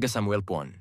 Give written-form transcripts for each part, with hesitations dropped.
Samuel 1.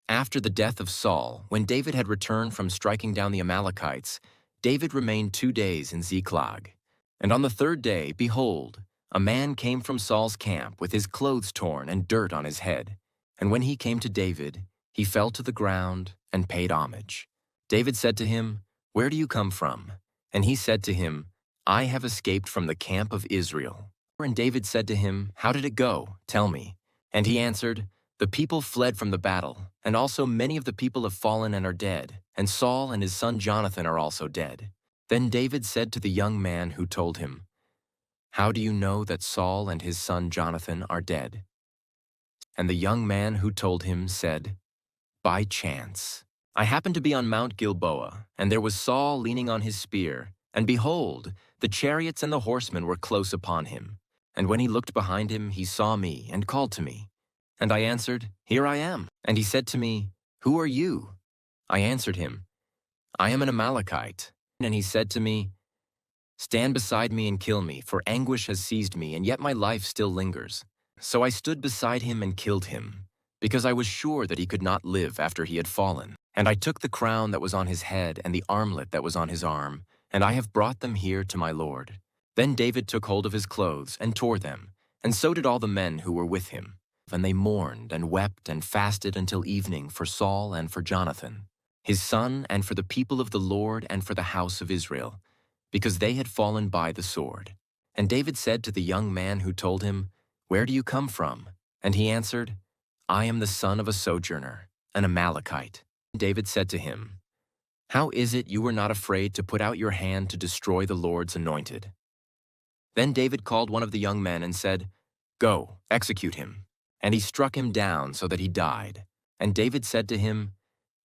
After the death of Saul, when David had returned from striking down the Amalekites, David remained 2 days in Ziklag. And on the 3rd day, behold, a man came from Saul's camp with his clothes torn and dirt on his head. And when he came to David, he fell to the ground and paid homage. David said to him, "Where do you come from?" And he said to him, "I have escaped from the camp of Israel." And David said to him, "How did it go? Tell me." And he answered, "The people fled from the battle, and also many of the people have fallen and are dead, and Saul and his son Jonathan are also dead." Then David said to the young man who told him, "How do you know that Saul and his son Jonathan are dead?" And the young man who told him said, "By chance. I happened to be on Mount Gilboa, and there was Saul leaning on his spear, and behold, the chariots and the horsemen were close upon him. And when he looked behind him, he saw me and called to me. And I answered, 'Here I am.' And he said to me, 'Who are you?' I answered him, 'I am an Amalekite.' And he said to me, 'Stand beside me and kill me, for anguish has seized me, and yet my life still lingers.' So I stood beside him and killed him, because I was sure that he could not live after he had fallen. And I took the crown that was on his head and the armlet that was on his arm, and I have brought them here to my lord." Then David took hold of his clothes and tore them, and so did all the men who were with him. And they mourned and wept and fasted until evening for Saul and for Jonathan, his son, and for the people of the Lord and for the house of Israel, because they had fallen by the sword. And David said to the young man who told him, "Where do you come from?" And he answered, "I am the son of a sojourner, an Amalekite." David said to him, "How is it you were not afraid to put out your hand to destroy the Lord's anointed?" Then David called one of the young men and said, "Go, execute him." And he struck him down so that he died. And David said to him,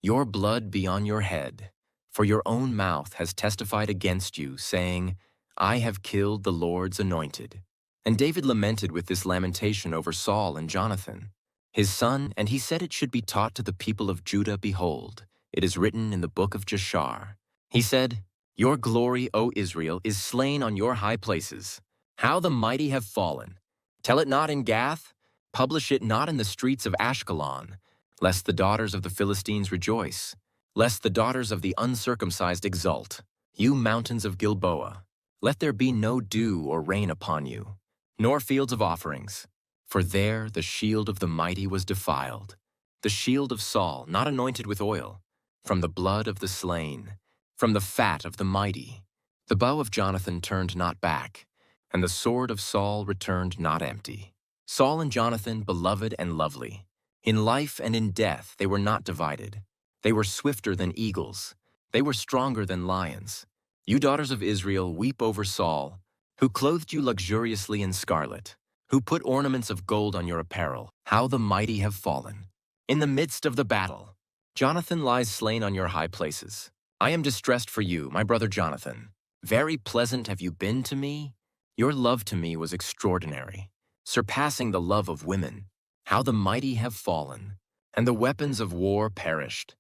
"Your blood be on your head, for your own mouth has testified against you, saying, 'I have killed the Lord's anointed.'" And David lamented with this lamentation over Saul and Jonathan, his son, and he said it should be taught to the people of Judah. Behold, it is written in the book of Jashar. He said, "Your glory, O Israel, is slain on your high places. How the mighty have fallen! Tell it not in Gath, publish it not in the streets of Ashkelon, lest the daughters of the Philistines rejoice, lest the daughters of the uncircumcised exult. You mountains of Gilboa, let there be no dew or rain upon you, nor fields of offerings. For there the shield of the mighty was defiled, the shield of Saul not anointed with oil, from the blood of the slain, from the fat of the mighty. The bow of Jonathan turned not back, and the sword of Saul returned not empty. Saul and Jonathan, beloved and lovely. In life and in death they were not divided. They were swifter than eagles. They were stronger than lions. You daughters of Israel, weep over Saul, who clothed you luxuriously in scarlet, who put ornaments of gold on your apparel. How the mighty have fallen! In the midst of the battle, Jonathan lies slain on your high places. I am distressed for you, my brother Jonathan. Very pleasant have you been to me. Your love to me was extraordinary, surpassing the love of women. How the mighty have fallen, and the weapons of war perished.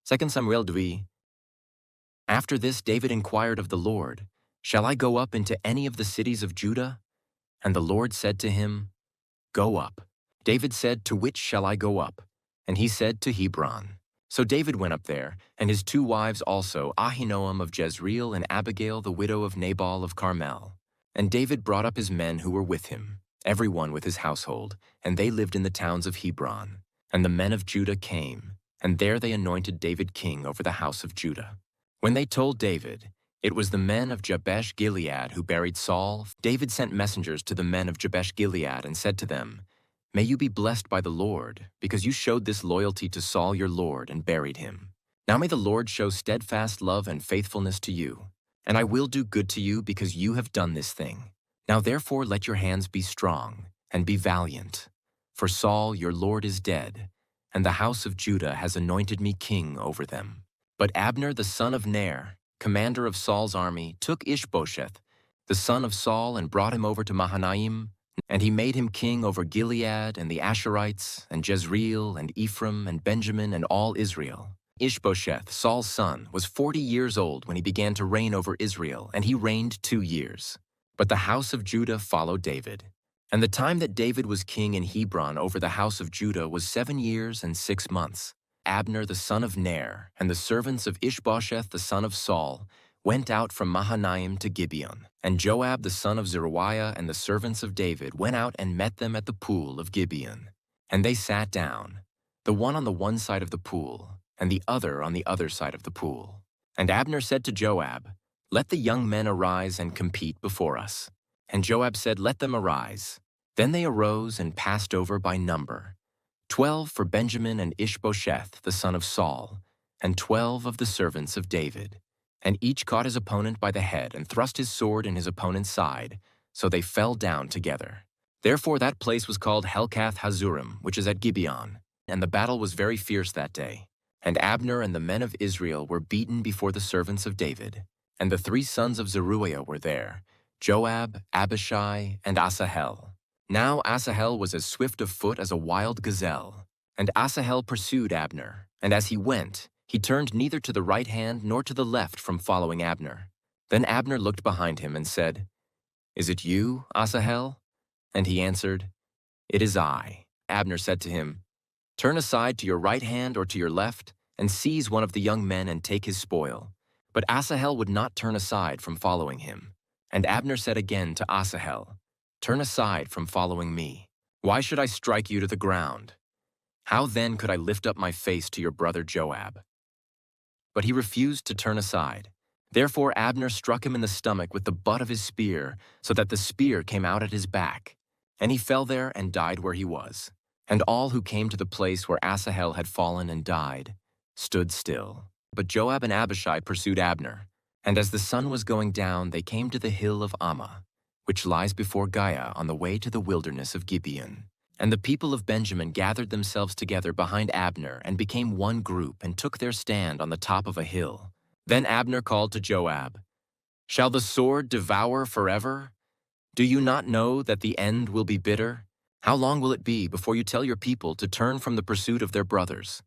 2 Samuel 2. After this David inquired of the Lord, "Shall I go up into any of the cities of Judah?" And the Lord said to him, "Go up." David said, "To which shall I go up?" And he said, "To Hebron." So David went up there, and his 2 wives also, Ahinoam of Jezreel and Abigail the widow of Nabal of Carmel. And David brought up his men who were with him, every one with his household, and they lived in the towns of Hebron. And the men of Judah came, and there they anointed David king over the house of Judah. When they told David, it was the men of Jabesh Gilead who buried Saul, David sent messengers to the men of Jabesh Gilead and said to them, "May you be blessed by the Lord, because you showed this loyalty to Saul your lord and buried him. Now may the Lord show steadfast love and faithfulness to you, and I will do good to you because you have done this thing. Now therefore let your hands be strong, and be valiant. For Saul your lord is dead, and the house of Judah has anointed me king over them." But Abner the son of Ner, commander of Saul's army, took Ishbosheth, the son of Saul, and brought him over to Mahanaim, and he made him king over Gilead and the Asherites, and Jezreel, and Ephraim, and Benjamin, and all Israel. Ishbosheth, Saul's son, was 40 years old when he began to reign over Israel, and he reigned 2 years. But the house of Judah followed David. And the time that David was king in Hebron over the house of Judah was 7 years and 6 months. Abner the son of Ner and the servants of Ishbosheth the son of Saul went out from Mahanaim to Gibeon. And Joab the son of Zeruiah and the servants of David went out and met them at the pool of Gibeon. And they sat down, the one on the one side of the pool, and the other on the other side of the pool. And Abner said to Joab, "Let the young men arise and compete before us." And Joab said, "Let them arise." Then they arose and passed over by number, 12 for Benjamin and Ishbosheth the son of Saul, and 12 of the servants of David. And each caught his opponent by the head and thrust his sword in his opponent's side, so they fell down together. Therefore that place was called Helkath Hazurim, which is at Gibeon. And the battle was very fierce that day. And Abner and the men of Israel were beaten before the servants of David. And the 3 sons of Zeruiah were there, Joab, Abishai, and Asahel. Now Asahel was as swift of foot as a wild gazelle. And Asahel pursued Abner, and as he went, he turned neither to the right hand nor to the left from following Abner. Then Abner looked behind him and said, "Is it you, Asahel?" And he answered, "It is I." Abner said to him, "Turn aside to your right hand or to your left, and seize one of the young men and take his spoil." But Asahel would not turn aside from following him. And Abner said again to Asahel, "Turn aside from following me. Why should I strike you to the ground? How then could I lift up my face to your brother Joab?" But he refused to turn aside. Therefore Abner struck him in the stomach with the butt of his spear, so that the spear came out at his back. And he fell there and died where he was. And all who came to the place where Asahel had fallen and died stood still. But Joab and Abishai pursued Abner. And as the sun was going down, they came to the hill of Ammah, which lies before Giah on the way to the wilderness of Gibeon. And the people of Benjamin gathered themselves together behind Abner and became one group and took their stand on the top of a hill. Then Abner called to Joab, "Shall the sword devour forever? Do you not know that the end will be bitter? How long will it be before you tell your people to turn from the pursuit of their brothers?"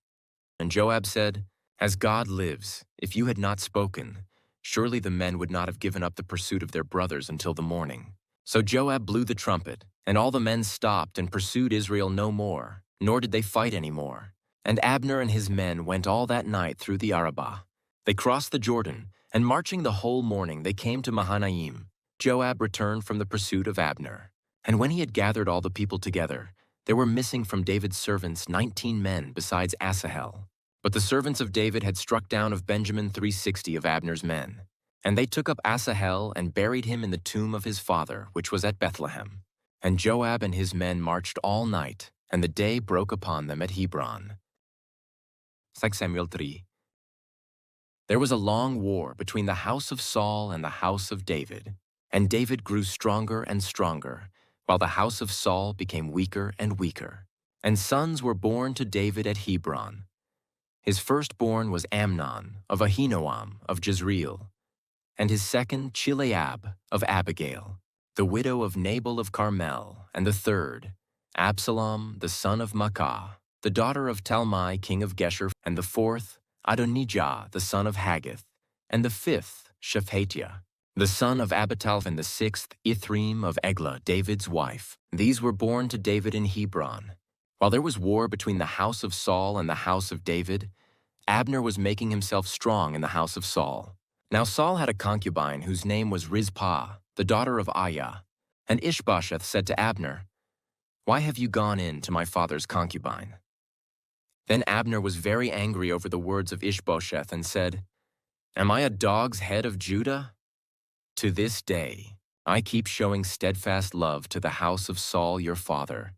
And Joab said, "As God lives, if you had not spoken, surely the men would not have given up the pursuit of their brothers until the morning." So Joab blew the trumpet, and all the men stopped and pursued Israel no more, nor did they fight any more. And Abner and his men went all that night through the Arabah. They crossed the Jordan, and marching the whole morning they came to Mahanaim. Joab returned from the pursuit of Abner. And when he had gathered all the people together, there were missing from David's servants 19 men besides Asahel. But the servants of David had struck down of Benjamin 360 of Abner's men. And they took up Asahel and buried him in the tomb of his father, which was at Bethlehem. And Joab and his men marched all night, and the day broke upon them at Hebron. 2 Samuel 3. There was a long war between the house of Saul and the house of David. And David grew stronger and stronger, while the house of Saul became weaker and weaker. And sons were born to David at Hebron. His firstborn was Amnon of Ahinoam of Jezreel, and his second Chileab of Abigail, the widow of Nabal of Carmel, and the third, Absalom the son of Maacah, the daughter of Talmai king of Geshur, and the fourth, Adonijah the son of Haggith, and the fifth, Shephatiah, the son of Abital, and the sixth, Ithream of Eglah, David's wife. These were born to David in Hebron. While there was war between the house of Saul and the house of David, Abner was making himself strong in the house of Saul. Now Saul had a concubine whose name was Rizpah, the daughter of Aiah. And Ishbosheth said to Abner, "Why have you gone in to my father's concubine?" Then Abner was very angry over the words of Ishbosheth and said, "Am I a dog's head of Judah? To this day I keep showing steadfast love to the house of Saul your father,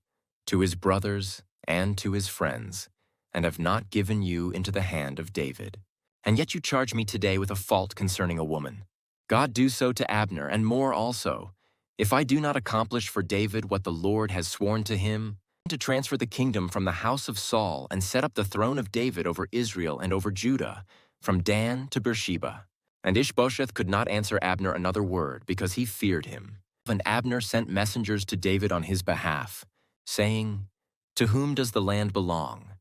to his brothers and to his friends, and have not given you into the hand of David. And yet you charge me today with a fault concerning a woman. God do so to Abner, and more also, if I do not accomplish for David what the Lord has sworn to him, to transfer the kingdom from the house of Saul and set up the throne of David over Israel and over Judah, from Dan to Beersheba." And Ishbosheth could not answer Abner another word, because he feared him. And Abner sent messengers to David on his behalf, saying, "To whom does the land belong?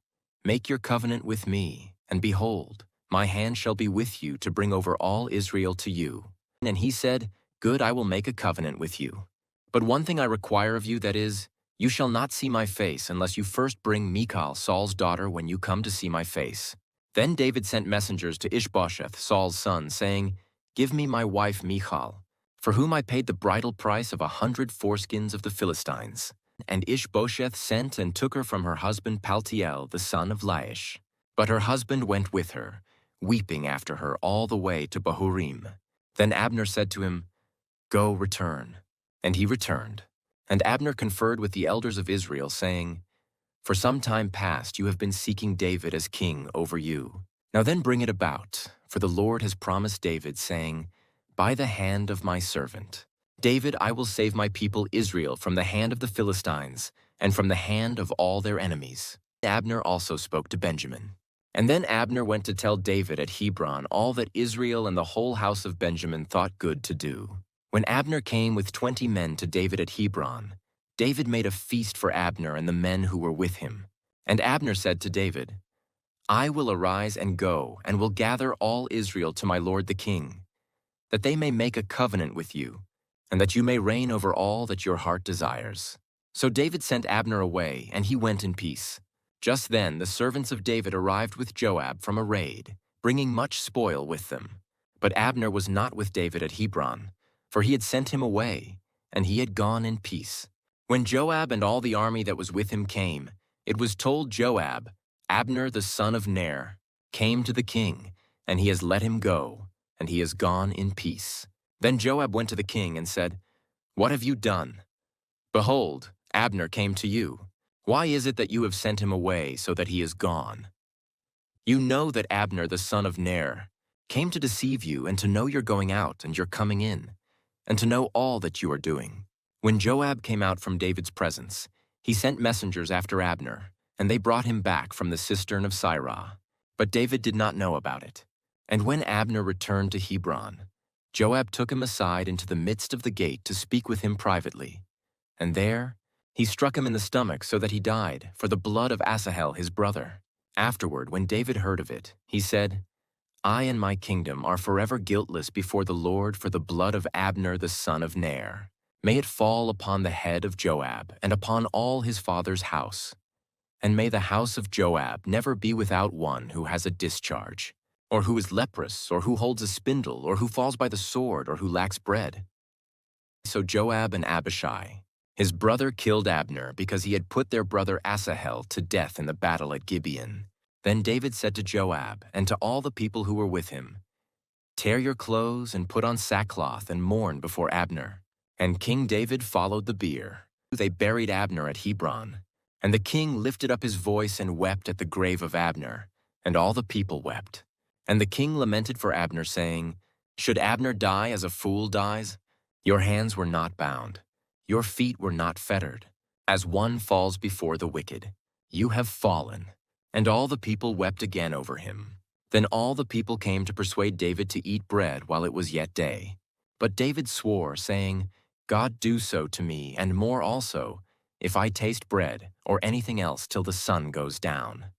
Make your covenant with me, and behold, my hand shall be with you to bring over all Israel to you." And he said, "Good, I will make a covenant with you. But one thing I require of you, that is, you shall not see my face unless you first bring Michal, Saul's daughter, when you come to see my face." Then David sent messengers to Ishbosheth, Saul's son, saying, "Give me my wife Michal, for whom I paid the bridal price of 100 foreskins of the Philistines." And Ishbosheth sent and took her from her husband Paltiel, the son of Laish. But her husband went with her, weeping after her all the way to Bahurim. Then Abner said to him, "Go, return." And he returned. And Abner conferred with the elders of Israel, saying, "For some time past you have been seeking David as king over you. Now then bring it about, for the Lord has promised David, saying, 'By the hand of my servant David I will save my people Israel from the hand of the Philistines and from the hand of all their enemies.'" Abner also spoke to Benjamin. And then Abner went to tell David at Hebron all that Israel and the whole house of Benjamin thought good to do. When Abner came with 20 men to David at Hebron, David made a feast for Abner and the men who were with him. And Abner said to David, "I will arise and go, and will gather all Israel to my lord the king, that they may make a covenant with you, and that you may reign over all that your heart desires." So David sent Abner away, and he went in peace. Just then the servants of David arrived with Joab from a raid, bringing much spoil with them. But Abner was not with David at Hebron, for he had sent him away, and he had gone in peace. When Joab and all the army that was with him came, it was told Joab, "Abner the son of Ner came to the king, and he has let him go, and he has gone in peace." Then Joab went to the king and said, "What have you done? Behold, Abner came to you. Why is it that you have sent him away so that he is gone? You know that Abner the son of Ner came to deceive you and to know your going out and your coming in, and to know all that you are doing." When Joab came out from David's presence, he sent messengers after Abner, and they brought him back from the cistern of Sirah. But David did not know about it. And when Abner returned to Hebron, Joab took him aside into the midst of the gate to speak with him privately. And there he struck him in the stomach so that he died, for the blood of Asahel his brother. Afterward, when David heard of it, he said, "I and my kingdom are forever guiltless before the Lord for the blood of Abner the son of Ner. May it fall upon the head of Joab and upon all his father's house. And may the house of Joab never be without one who has a discharge, or who is leprous, or who holds a spindle, or who falls by the sword, or who lacks bread." So Joab and Abishai, his brother, killed Abner because he had put their brother Asahel to death in the battle at Gibeon. Then David said to Joab and to all the people who were with him, "Tear your clothes and put on sackcloth and mourn before Abner." And King David followed the bier. They buried Abner at Hebron. And the king lifted up his voice and wept at the grave of Abner, and all the people wept. And the king lamented for Abner, saying, "Should Abner die as a fool dies? Your hands were not bound, your feet were not fettered. As one falls before the wicked, you have fallen." And all the people wept again over him. Then all the people came to persuade David to eat bread while it was yet day. But David swore, saying, "God do so to me, and more also, if I taste bread or anything else till the sun goes down."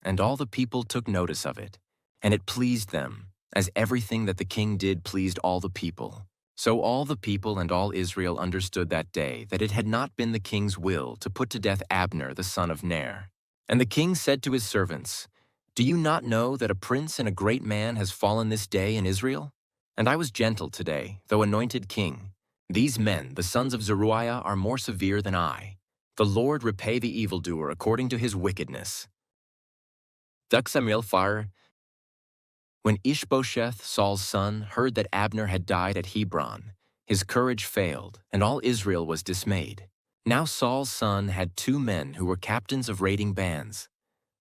And all the people took notice of it, and it pleased them, as everything that the king did pleased all the people. So all the people and all Israel understood that day that it had not been the king's will to put to death Abner the son of Ner. And the king said to his servants, "Do you not know that a prince and a great man has fallen this day in Israel? And I was gentle today, though anointed king. These men, the sons of Zeruiah, are more severe than I. The Lord repay the evildoer according to his wickedness." Samuel 4. When Ishbosheth, Saul's son, heard that Abner had died at Hebron, his courage failed, and all Israel was dismayed. Now Saul's son had 2 men who were captains of raiding bands.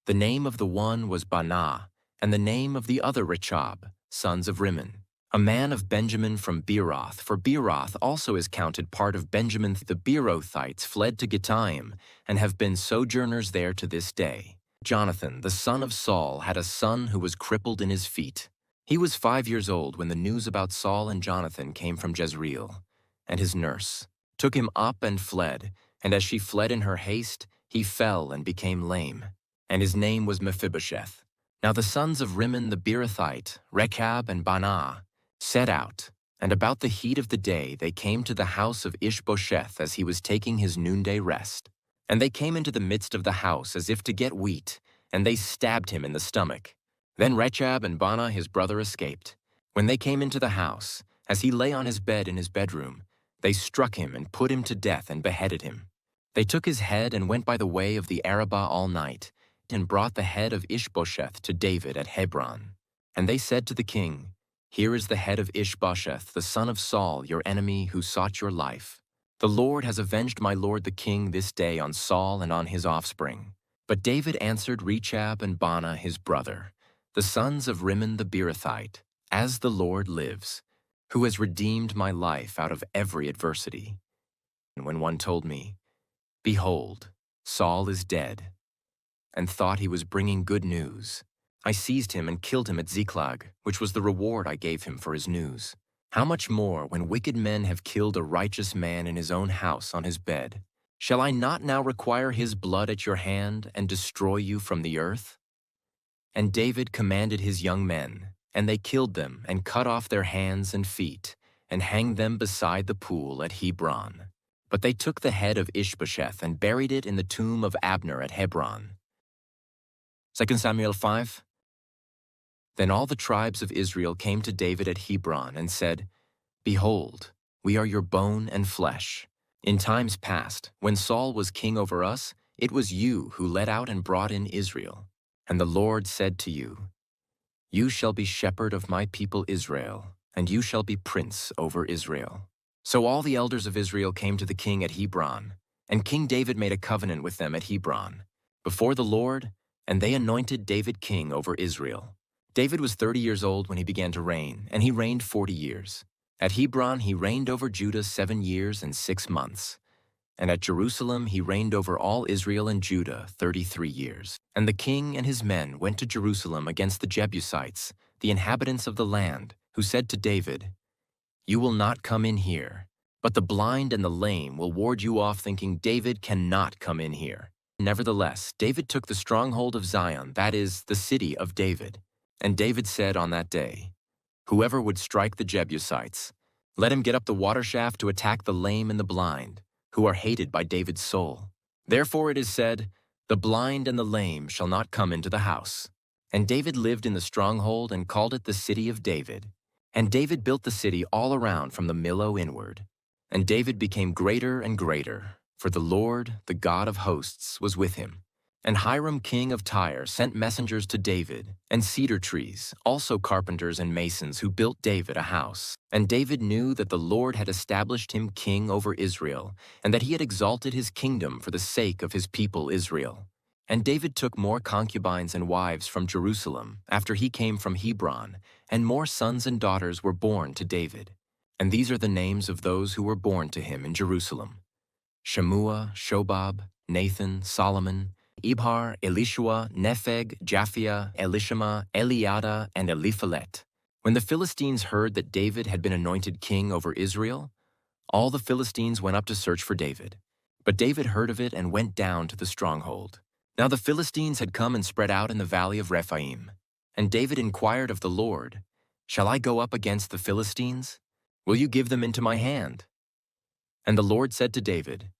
The name of the one was Baanah, and the name of the other Rechab, sons of Rimmon, a man of Benjamin from Beeroth, for Beeroth also is counted part of Benjamin. The Beerothites fled to Gittaim, and have been sojourners there to this day. Jonathan, the son of Saul, had a son who was crippled in his feet. He was 5 years old when the news about Saul and Jonathan came from Jezreel, and his nurse took him up and fled, and as she fled in her haste, he fell and became lame, and his name was Mephibosheth. Now the sons of Rimmon the Beerothite, Rechab and Baanah, set out, And about the heat of the day they came to the house of Ishbosheth as he was taking his noonday rest. And they came into the midst of the house as if to get wheat, and they stabbed him in the stomach. Then Rechab and Baanah his brother escaped. When they came into the house, as he lay on his bed in his bedroom, they struck him and put him to death and beheaded him. They took his head and went by the way of the Arabah all night, and brought the head of Ishbosheth to David at Hebron. And they said to the king, "Here is the head of Ishbosheth, the son of Saul, your enemy, who sought your life. The Lord has avenged my lord the king this day on Saul and on his offspring." But David answered Rechab and Baanah his brother, the sons of Rimmon the Beerothite, "As the Lord lives, who has redeemed my life out of every adversity." And when one told me, "Behold, Saul is dead," and thought he was bringing good news, I seized him and killed him at Ziklag, which was the reward I gave him for his news. How much more, when wicked men have killed a righteous man in his own house on his bed? Shall I not now require his blood at your hand and destroy you from the earth? And David commanded his young men, and they killed them and cut off their hands and feet, and hanged them beside the pool at Hebron. But they took the head of Ishbosheth and buried it in the tomb of Abner at Hebron. 2 Samuel 5. Then all the tribes of Israel came to David at Hebron and said, "Behold, we are your bone and flesh. In times past, when Saul was king over us, it was you who led out and brought in Israel. And the Lord said to you, 'You shall be shepherd of my people Israel, and you shall be prince over Israel.'" So all the elders of Israel came to the king at Hebron, and King David made a covenant with them at Hebron, before the Lord, and they anointed David king over Israel. David was 30 years old when he began to reign, and he reigned 40 years. At Hebron he reigned over Judah 7 years and 6 months. And at Jerusalem he reigned over all Israel and Judah 33 years. And the king and his men went to Jerusalem against the Jebusites, the inhabitants of the land, who said to David, "You will not come in here, but the blind and the lame will ward you off, thinking David cannot come in here." Nevertheless, David took the stronghold of Zion, that is, the city of David. And David said on that day, "Whoever would strike the Jebusites, let him get up the water shaft to attack the lame and the blind, who are hated by David's soul." Therefore it is said, "The blind and the lame shall not come into the house." And David lived in the stronghold and called it the city of David. And David built the city all around from the Millo inward. And David became greater and greater, for the Lord, the God of hosts, was with him. And Hiram king of Tyre sent messengers to David, and cedar trees, also carpenters and masons who built David a house. And David knew that the Lord had established him king over Israel, and that he had exalted his kingdom for the sake of his people Israel. And David took more concubines and wives from Jerusalem after he came from Hebron, and more sons and daughters were born to David. And these are the names of those who were born to him in Jerusalem: Shemua, Shobab, Nathan, Solomon, Ibhar, Elishua, Nepheg, Japhia, Elishama, Eliada, and Eliphalet. When the Philistines heard that David had been anointed king over Israel, all the Philistines went up to search for David. But David heard of it and went down to the stronghold. Now the Philistines had come and spread out in the valley of Rephaim. And David inquired of the Lord, "Shall I go up against the Philistines? Will you give them into my hand?" And the Lord said to David,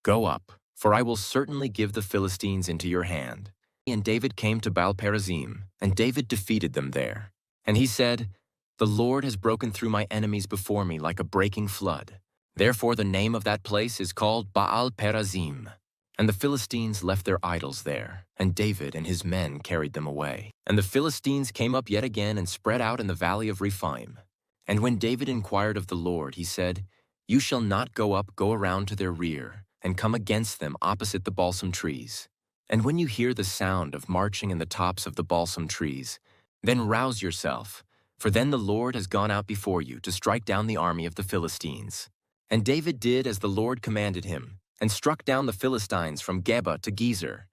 "Go up, for I will certainly give the Philistines into your hand." And David came to Baal-perazim, and David defeated them there. And he said, "The Lord has broken through my enemies before me like a breaking flood." Therefore the name of that place is called Baal-perazim. And the Philistines left their idols there, and David and his men carried them away. And the Philistines came up yet again and spread out in the valley of Rephaim. And when David inquired of the Lord, he said, "You shall not go around to their rear, and come against them opposite the balsam trees. And when you hear the sound of marching in the tops of the balsam trees, then rouse yourself, for then the Lord has gone out before you to strike down the army of the Philistines." And David did as the Lord commanded him, and struck down the Philistines from Geba to Gezer.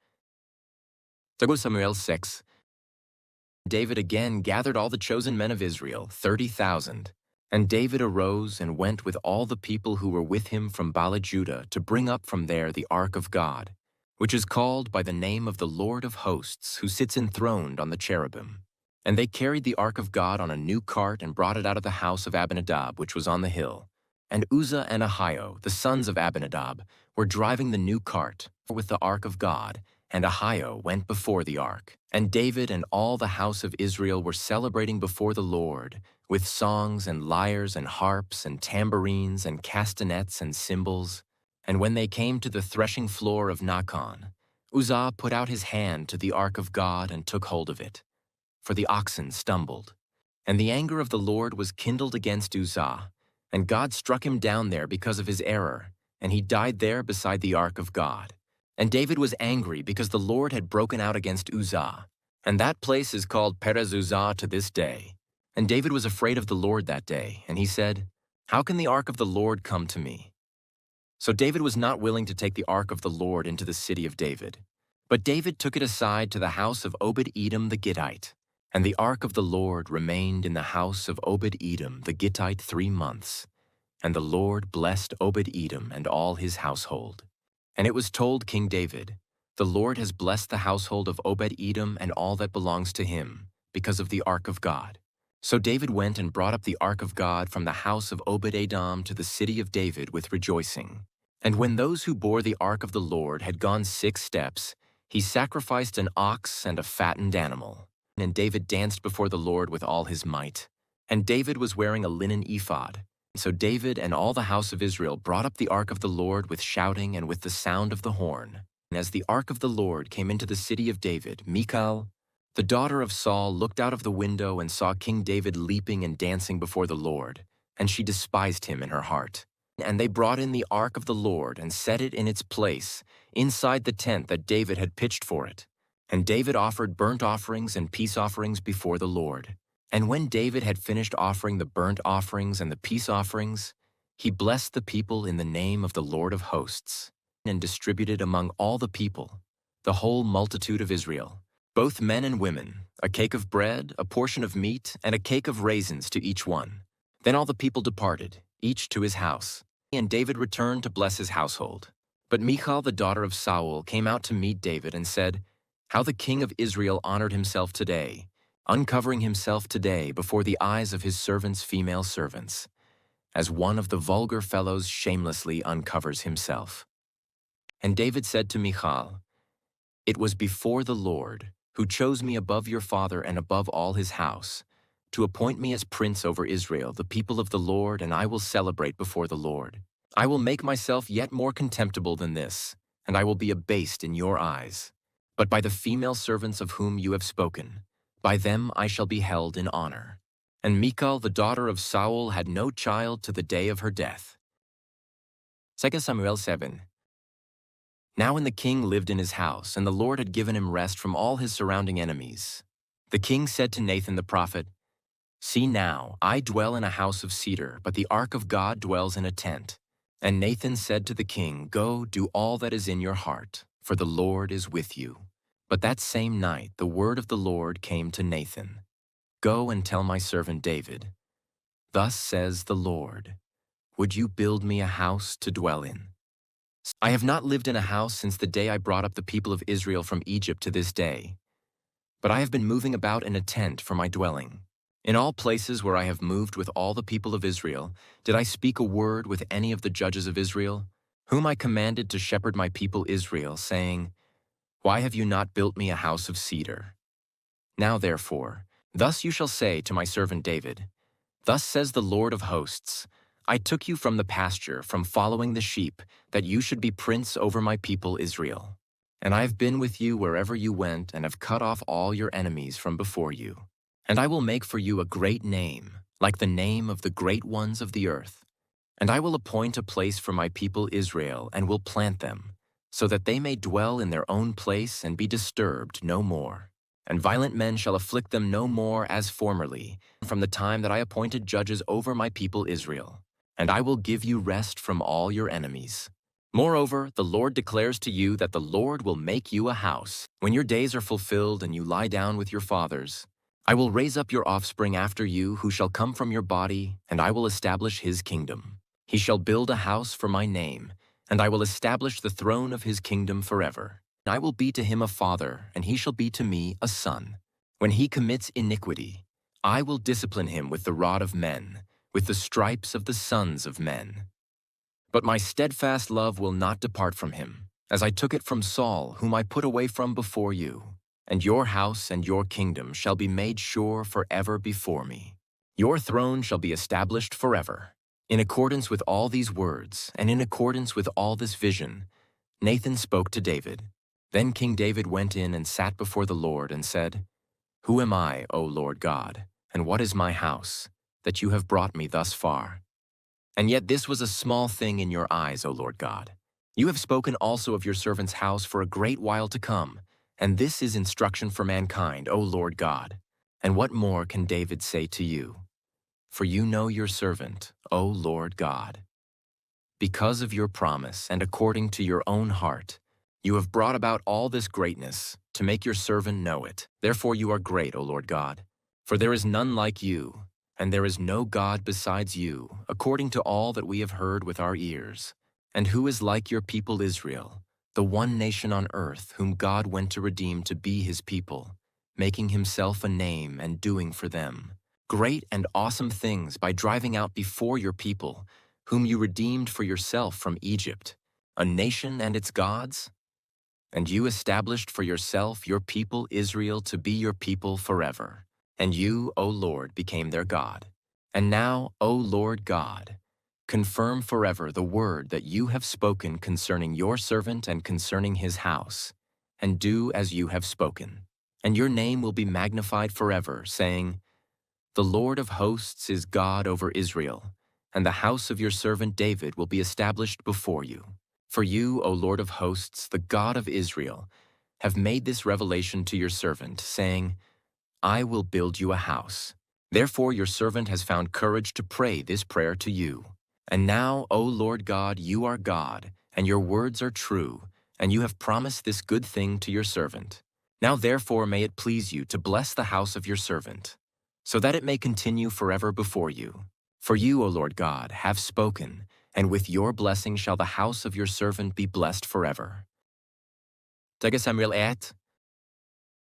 2 Samuel 6. David again gathered all the chosen men of Israel, 30,000. And David arose and went with all the people who were with him from Baale-Judah to bring up from there the ark of God, which is called by the name of the Lord of hosts, who sits enthroned on the cherubim. And they carried the ark of God on a new cart and brought it out of the house of Abinadab, which was on the hill. And Uzzah and Ahio, the sons of Abinadab, were driving the new cart with the ark of God, and Ahio went before the ark. And David and all the house of Israel were celebrating before the Lord, with songs and lyres and harps and tambourines and castanets and cymbals. And when they came to the threshing floor of Nachon, Uzzah put out his hand to the ark of God and took hold of it, for the oxen stumbled. And the anger of the Lord was kindled against Uzzah, and God struck him down there because of his error, and he died there beside the ark of God. And David was angry because the Lord had broken out against Uzzah, and that place is called Perez Uzzah to this day. And David was afraid of the Lord that day, and he said, "How can the ark of the Lord come to me?" So David was not willing to take the ark of the Lord into the city of David. But David took it aside to the house of Obed-Edom the Gittite. And the ark of the Lord remained in the house of Obed-Edom the Gittite 3 months. And the Lord blessed Obed-Edom and all his household. And it was told King David, "The Lord has blessed the household of Obed-Edom and all that belongs to him, because of the ark of God." So David went and brought up the ark of God from the house of Obed-Edom to the city of David with rejoicing. And when those who bore the ark of the Lord had gone 6 steps, he sacrificed an ox and a fattened animal. And David danced before the Lord with all his might. And David was wearing a linen ephod. So David and all the house of Israel brought up the ark of the Lord with shouting and with the sound of the horn. And as the ark of the Lord came into the city of David, Michal, the daughter of Saul, looked out of the window and saw King David leaping and dancing before the Lord, and she despised him in her heart. And they brought in the ark of the Lord and set it in its place, inside the tent that David had pitched for it. And David offered burnt offerings and peace offerings before the Lord. And when David had finished offering the burnt offerings and the peace offerings, he blessed the people in the name of the Lord of hosts, and distributed among all the people, the whole multitude of Israel, both men and women, a cake of bread, a portion of meat, and a cake of raisins to each one. Then all the people departed, each to his house. And David returned to bless his household. But Michal, the daughter of Saul, came out to meet David and said, "How the king of Israel honored himself today, uncovering himself today before the eyes of his servants' female servants, as one of the vulgar fellows shamelessly uncovers himself." And David said to Michal, "It was before the Lord, who chose me above your father and above all his house, to appoint me as prince over Israel, the people of the Lord, and I will celebrate before the Lord. I will make myself yet more contemptible than this, and I will be abased in your eyes. But by the female servants of whom you have spoken, by them I shall be held in honor." And Michal, the daughter of Saul, had no child to the day of her death. 2 Samuel 7. Now when the king lived in his house, and the Lord had given him rest from all his surrounding enemies, the king said to Nathan the prophet, "See now, I dwell in a house of cedar, but the ark of God dwells in a tent." And Nathan said to the king, "Go, do all that is in your heart, for the Lord is with you." But that same night the word of the Lord came to Nathan, "Go and tell my servant David, thus says the Lord, would you build me a house to dwell in? I have not lived in a house since the day I brought up the people of Israel from Egypt to this day, but I have been moving about in a tent for my dwelling. In all places where I have moved with all the people of Israel, did I speak a word with any of the judges of Israel, whom I commanded to shepherd my people Israel, saying, Why have you not built me a house of cedar? Now therefore, thus you shall say to my servant David, Thus says the Lord of hosts, I took you from the pasture, from following the sheep, that you should be prince over my people Israel. And I have been with you wherever you went, and have cut off all your enemies from before you. And I will make for you a great name, like the name of the great ones of the earth. And I will appoint a place for my people Israel, and will plant them, so that they may dwell in their own place and be disturbed no more. And violent men shall afflict them no more as formerly, from the time that I appointed judges over my people Israel. And I will give you rest from all your enemies. Moreover, the Lord declares to you that the Lord will make you a house. When your days are fulfilled and you lie down with your fathers, I will raise up your offspring after you, who shall come from your body, and I will establish his kingdom. He shall build a house for my name, and I will establish the throne of his kingdom forever. I will be to him a father, and he shall be to me a son. When he commits iniquity, I will discipline him with the rod of men, with the stripes of the sons of men. But my steadfast love will not depart from him, as I took it from Saul, whom I put away from before you. And your house and your kingdom shall be made sure forever before me. Your throne shall be established forever. In accordance with all these words, and in accordance with all this vision, Nathan spoke to David. Then King David went in and sat before the Lord and said, Who am I, O Lord God, and what is my house, that you have brought me thus far? And yet this was a small thing in your eyes, O Lord God. You have spoken also of your servant's house for a great while to come, and this is instruction for mankind, O Lord God. And what more can David say to you? For you know your servant, O Lord God. Because of your promise and according to your own heart, you have brought about all this greatness to make your servant know it. Therefore you are great, O Lord God. For there is none like you, and there is no God besides you, according to all that we have heard with our ears. And who is like your people Israel, the one nation on earth whom God went to redeem to be his people, making himself a name and doing for them great and awesome things by driving out before your people, whom you redeemed for yourself from Egypt, a nation and its gods? And you established for yourself your people Israel to be your people forever. And you, O Lord, became their God. And now, O Lord God, confirm forever the word that you have spoken concerning your servant and concerning his house, and do as you have spoken. And your name will be magnified forever, saying, The Lord of hosts is God over Israel, and the house of your servant David will be established before you. For you, O Lord of hosts, the God of Israel, have made this revelation to your servant, saying, I will build you a house. Therefore your servant has found courage to pray this prayer to you. And now, O Lord God, you are God, and your words are true, and you have promised this good thing to your servant. Now therefore may it please you to bless the house of your servant, so that it may continue forever before you. For you, O Lord God, have spoken, and with your blessing shall the house of your servant be blessed forever. 2 Samuel 8.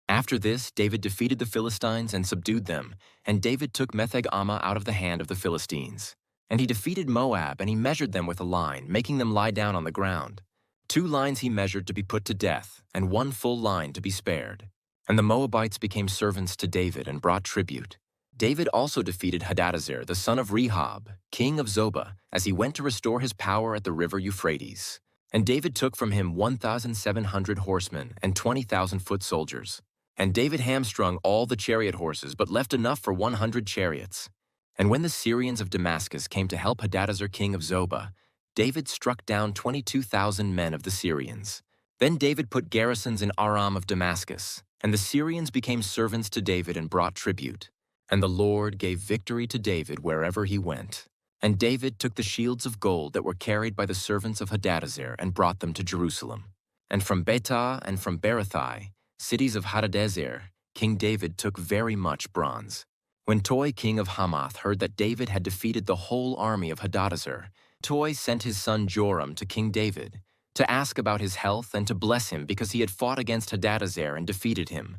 After this, David defeated the Philistines and subdued them, and David took Metheg-ammah out of the hand of the Philistines. And he defeated Moab, and he measured them with a line, making them lie down on the ground. 2 lines he measured to be put to death, and 1 full line to be spared. And the Moabites became servants to David and brought tribute. David also defeated Hadadezer, the son of Rehob, king of Zobah, as he went to restore his power at the river Euphrates. And David took from him 1,700 horsemen and 20,000 foot soldiers. And David hamstrung all the chariot horses, but left enough for 100 chariots. And when the Syrians of Damascus came to help Hadadezer, king of Zobah, David struck down 22,000 men of the Syrians. Then David put garrisons in Aram of Damascus, and the Syrians became servants to David and brought tribute. And the Lord gave victory to David wherever he went. And David took the shields of gold that were carried by the servants of Hadadezer and brought them to Jerusalem. And from Betah and from Berothai, cities of Hadadezer, King David took very much bronze. When Toi, king of Hamath, heard that David had defeated the whole army of Hadadezer, Toi sent his son Joram to King David to ask about his health and to bless him because he had fought against Hadadezer and defeated him.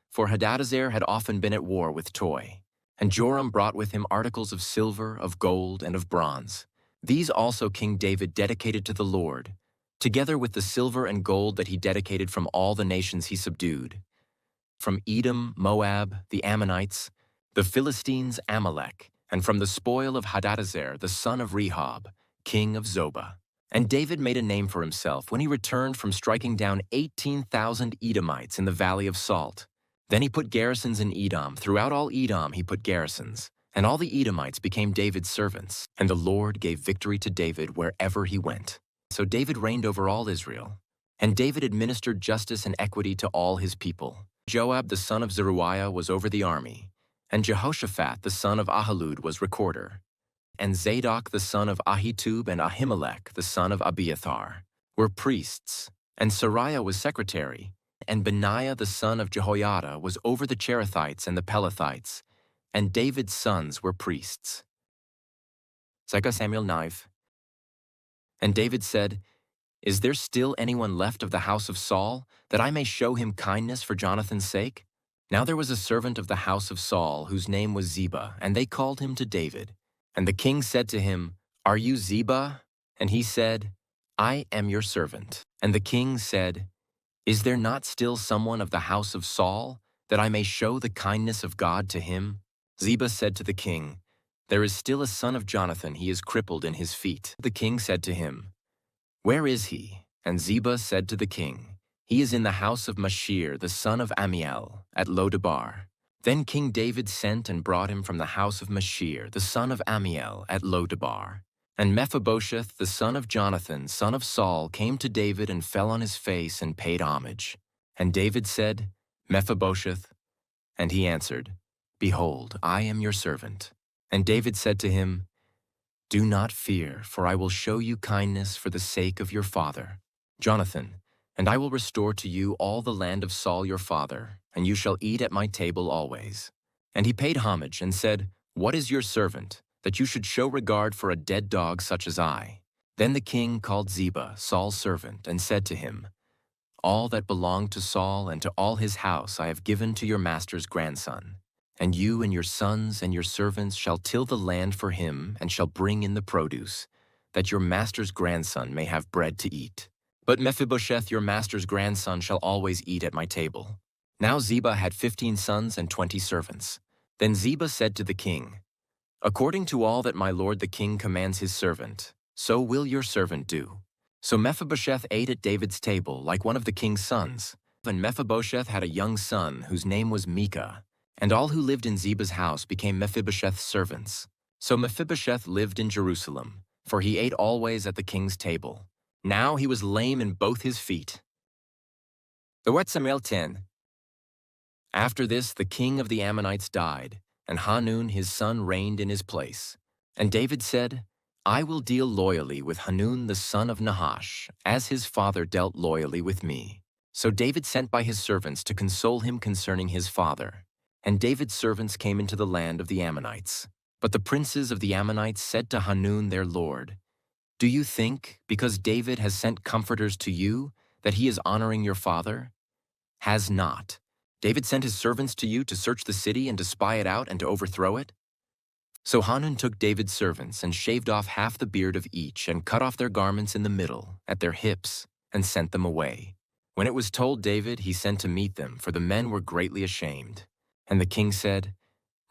For Hadadezer had often been at war with Toi. And Joram brought with him articles of silver, of gold, and of bronze. These also King David dedicated to the Lord, together with the silver and gold that he dedicated from all the nations he subdued, from Edom, Moab, the Ammonites, the Philistines, Amalek, and from the spoil of Hadadezer, the son of Rehob, king of Zobah. And David made a name for himself when he returned from striking down 18,000 Edomites in the Valley of Salt. Then he put garrisons in Edom. Throughout all Edom he put garrisons, and all the Edomites became David's servants, and the Lord gave victory to David wherever he went. So David reigned over all Israel, and David administered justice and equity to all his people. Joab the son of Zeruiah was over the army, and Jehoshaphat the son of Ahilud was recorder, and Zadok the son of Ahitub and Ahimelech the son of Abiathar were priests, and Sariah was secretary, and Benaiah the son of Jehoiada was over the Cherethites and the Pelethites, and David's sons were priests. 2 Samuel 9. And David said, Is there still anyone left of the house of Saul, that I may show him kindness for Jonathan's sake? Now there was a servant of the house of Saul whose name was Ziba, and they called him to David. And the king said to him, "Are you Ziba?" And he said, "I am your servant." And the king said, "Is there not still someone of the house of Saul, that I may show the kindness of God to him?" Ziba said to the king, "There is still a son of Jonathan, he is crippled in his feet." The king said to him, "Where is he?" And Ziba said to the king, "He is in the house of Machir, the son of Ammiel, at Lodebar." Then King David sent and brought him from the house of Machir, the son of Ammiel, at Lodebar. And Mephibosheth, the son of Jonathan, son of Saul, came to David and fell on his face and paid homage. And David said, "Mephibosheth." And he answered, "Behold, I am your servant." And David said to him, "Do not fear, for I will show you kindness for the sake of your father, Jonathan, and I will restore to you all the land of Saul your father, and you shall eat at my table always." And he paid homage and said, "What is your servant, that you should show regard for a dead dog such as I?" Then the king called Ziba, Saul's servant, and said to him, "All that belonged to Saul and to all his house I have given to your master's grandson. And you and your sons and your servants shall till the land for him and shall bring in the produce, that your master's grandson may have bread to eat. But Mephibosheth, your master's grandson, shall always eat at my table." Now Ziba had 15 sons and 20 servants. Then Ziba said to the king, "According to all that my lord the king commands his servant, so will your servant do." So Mephibosheth ate at David's table like one of the king's sons. And Mephibosheth had a young son whose name was Micah. And all who lived in Ziba's house became Mephibosheth's servants. So Mephibosheth lived in Jerusalem, for he ate always at the king's table. Now he was lame in both his feet. Samuel 10. After this, the king of the Ammonites died, and Hanun his son reigned in his place. And David said, "I will deal loyally with Hanun the son of Nahash, as his father dealt loyally with me." So David sent by his servants to console him concerning his father. And David's servants came into the land of the Ammonites. But the princes of the Ammonites said to Hanun their lord, "Do you think, because David has sent comforters to you, that he is honoring your father? Has not David sent his servants to you to search the city and to spy it out and to overthrow it?" So Hanun took David's servants and shaved off half the beard of each and cut off their garments in the middle, at their hips, and sent them away. When it was told David, he sent to meet them, for the men were greatly ashamed. And the king said,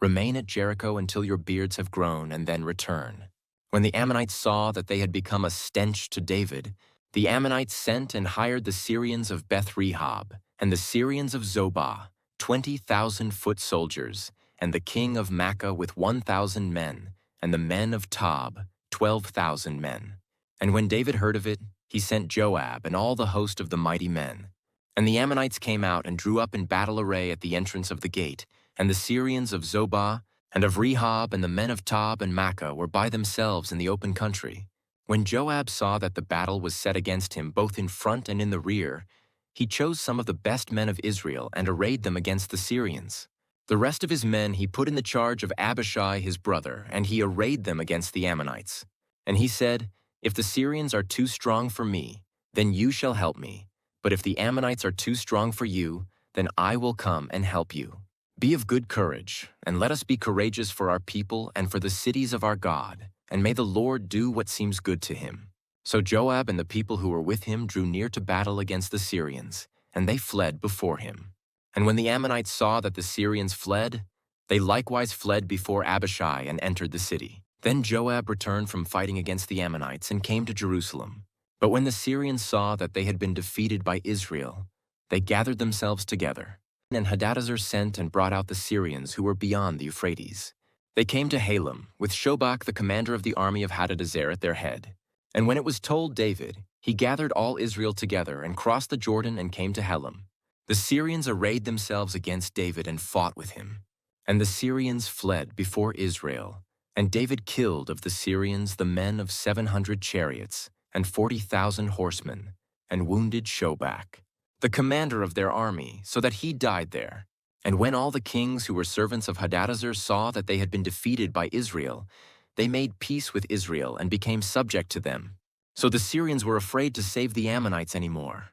"Remain at Jericho until your beards have grown, and then return." When the Ammonites saw that they had become a stench to David, the Ammonites sent and hired the Syrians of Beth-rehob and the Syrians of Zobah, 20,000 foot soldiers, and the king of Makkah with 1,000 men, and the men of Tob, 12,000 men. And when David heard of it, he sent Joab and all the host of the mighty men. And the Ammonites came out and drew up in battle array at the entrance of the gate, and the Syrians of Zobah and of Rehob and the men of Tob and Makkah were by themselves in the open country. When Joab saw that the battle was set against him both in front and in the rear, he chose some of the best men of Israel and arrayed them against the Syrians. The rest of his men he put in the charge of Abishai his brother, and he arrayed them against the Ammonites. And he said, "If the Syrians are too strong for me, then you shall help me. But if the Ammonites are too strong for you, then I will come and help you. Be of good courage, and let us be courageous for our people and for the cities of our God, and may the Lord do what seems good to him." So Joab and the people who were with him drew near to battle against the Syrians, and they fled before him. And when the Ammonites saw that the Syrians fled, they likewise fled before Abishai and entered the city. Then Joab returned from fighting against the Ammonites and came to Jerusalem. But when the Syrians saw that they had been defeated by Israel, they gathered themselves together. And Hadadezer sent and brought out the Syrians who were beyond the Euphrates. They came to Halim, with Shobach the commander of the army of Hadadezer at their head. And when it was told David, he gathered all Israel together and crossed the Jordan and came to Halim. The Syrians arrayed themselves against David and fought with him. And the Syrians fled before Israel. And David killed of the Syrians the men of 700 chariots and 40,000 horsemen, and wounded Shobach, the commander of their army, so that he died there. And when all the kings who were servants of Hadadezer saw that they had been defeated by Israel, they made peace with Israel and became subject to them. So the Syrians were afraid to save the Ammonites anymore.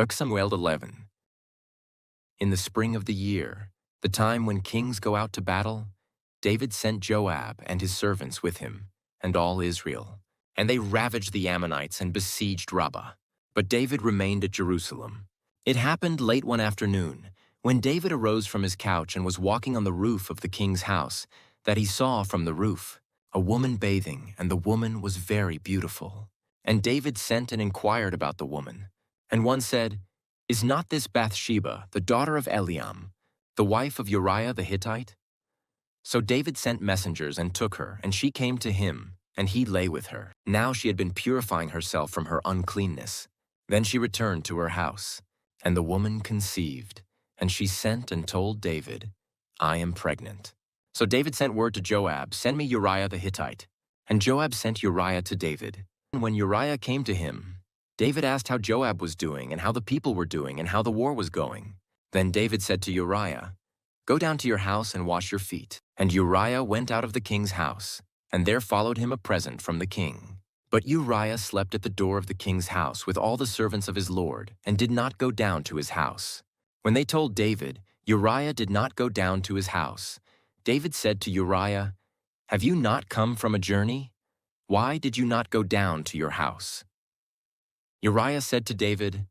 Samuel 11. In the spring of the year, the time when kings go out to battle, David sent Joab and his servants with him, and all Israel. And they ravaged the Ammonites and besieged Rabbah. But David remained at Jerusalem. It happened late one afternoon, when David arose from his couch and was walking on the roof of the king's house, that he saw from the roof a woman bathing, and the woman was very beautiful. And David sent and inquired about the woman. And one said, "Is not this Bathsheba, the daughter of Eliam, the wife of Uriah the Hittite?" So David sent messengers and took her, and she came to him, and he lay with her. Now she had been purifying herself from her uncleanness. Then she returned to her house, and the woman conceived, and she sent and told David, "I am pregnant." So David sent word to Joab, "Send me Uriah the Hittite." And Joab sent Uriah to David. And when Uriah came to him, David asked how Joab was doing, and how the people were doing, and how the war was going. Then David said to Uriah, "Go down to your house and wash your feet." And Uriah went out of the king's house, and there followed him a present from the king. But Uriah slept at the door of the king's house with all the servants of his lord, and did not go down to his house. When they told David, Uriah did not go down to his house, David said to Uriah, "Have you not come from a journey? Why did you not go down to your house?" Uriah said to David,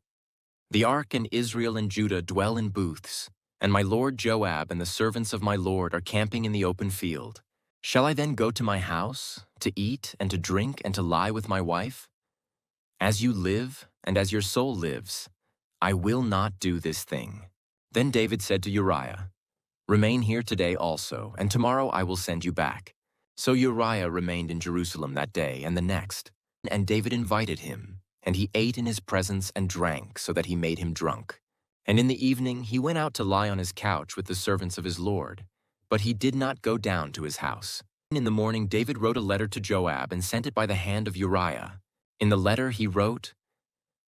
"The ark and Israel and Judah dwell in booths, and my lord Joab and the servants of my lord are camping in the open field. Shall I then go to my house, to eat and to drink and to lie with my wife? As you live, and as your soul lives, I will not do this thing." Then David said to Uriah, "Remain here today also, and tomorrow I will send you back." So Uriah remained in Jerusalem that day and the next, and David invited him, and he ate in his presence and drank so that he made him drunk. And in the evening he went out to lie on his couch with the servants of his lord, but he did not go down to his house. In the morning David wrote a letter to Joab and sent it by the hand of Uriah. In the letter he wrote,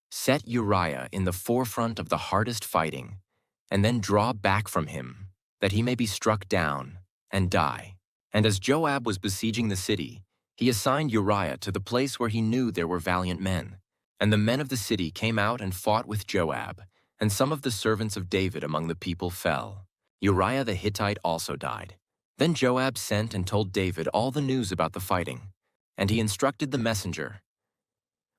"Set Uriah in the forefront of the hardest fighting, and then draw back from him, that he may be struck down and die." And as Joab was besieging the city, he assigned Uriah to the place where he knew there were valiant men. And the men of the city came out and fought with Joab, and some of the servants of David among the people fell. Uriah the Hittite also died. Then Joab sent and told David all the news about the fighting, and he instructed the messenger,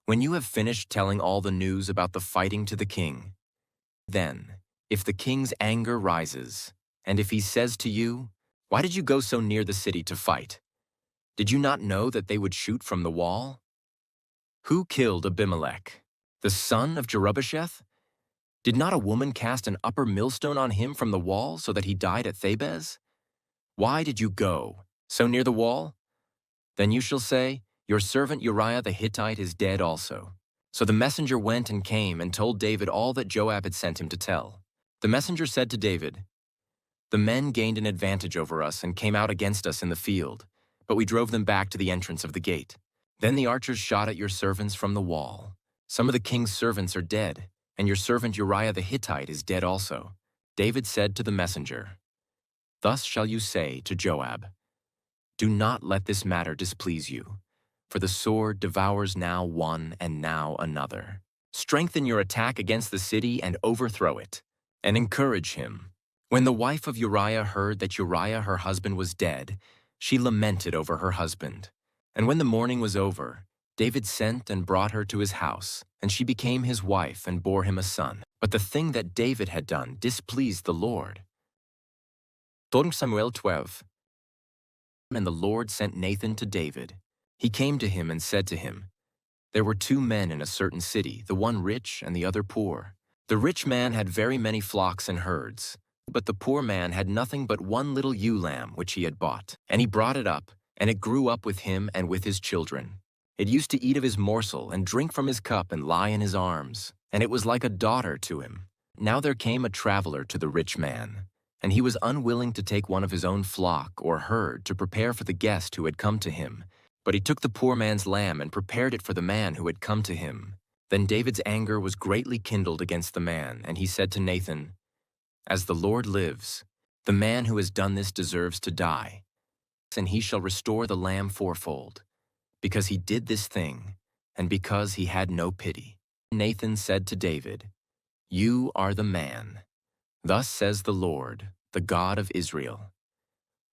"When you have finished telling all the news about the fighting to the king, then, if the king's anger rises, and if he says to you, 'Why did you go so near the city to fight? Did you not know that they would shoot from the wall?' Who killed Abimelech, the son of Jerubbesheth? Did not a woman cast an upper millstone on him from the wall so that he died at Thebez? Why did you go so near the wall? Then you shall say, 'Your servant Uriah the Hittite is dead also.'" So the messenger went and came and told David all that Joab had sent him to tell. The messenger said to David, "The men gained an advantage over us and came out against us in the field, but we drove them back to the entrance of the gate. Then the archers shot at your servants from the wall. Some of the king's servants are dead, and your servant Uriah the Hittite is dead also." David said to the messenger, "Thus shall you say to Joab, 'Do not let this matter displease you, for the sword devours now one and now another. Strengthen your attack against the city and overthrow it, and encourage him." When the wife of Uriah heard that Uriah her husband was dead, she lamented over her husband. And when the mourning was over, David sent and brought her to his house, and she became his wife and bore him a son. But the thing that David had done displeased the Lord. 2 Samuel 12. And the Lord sent Nathan to David. He came to him and said to him, "There were two men in a certain city, the one rich and the other poor. The rich man had very many flocks and herds, but the poor man had nothing but one little ewe lamb which he had bought. And he brought it up, and it grew up with him and with his children. It used to eat of his morsel and drink from his cup and lie in his arms, and it was like a daughter to him. Now there came a traveler to the rich man, and he was unwilling to take one of his own flock or herd to prepare for the guest who had come to him. But he took the poor man's lamb and prepared it for the man who had come to him. Then David's anger was greatly kindled against the man, and he said to Nathan, 'As the Lord lives, the man who has done this deserves to die, and he shall restore the lamb fourfold, because he did this thing, and because he had no pity.' Nathan said to David, 'You are the man.' Thus says the Lord, the God of Israel,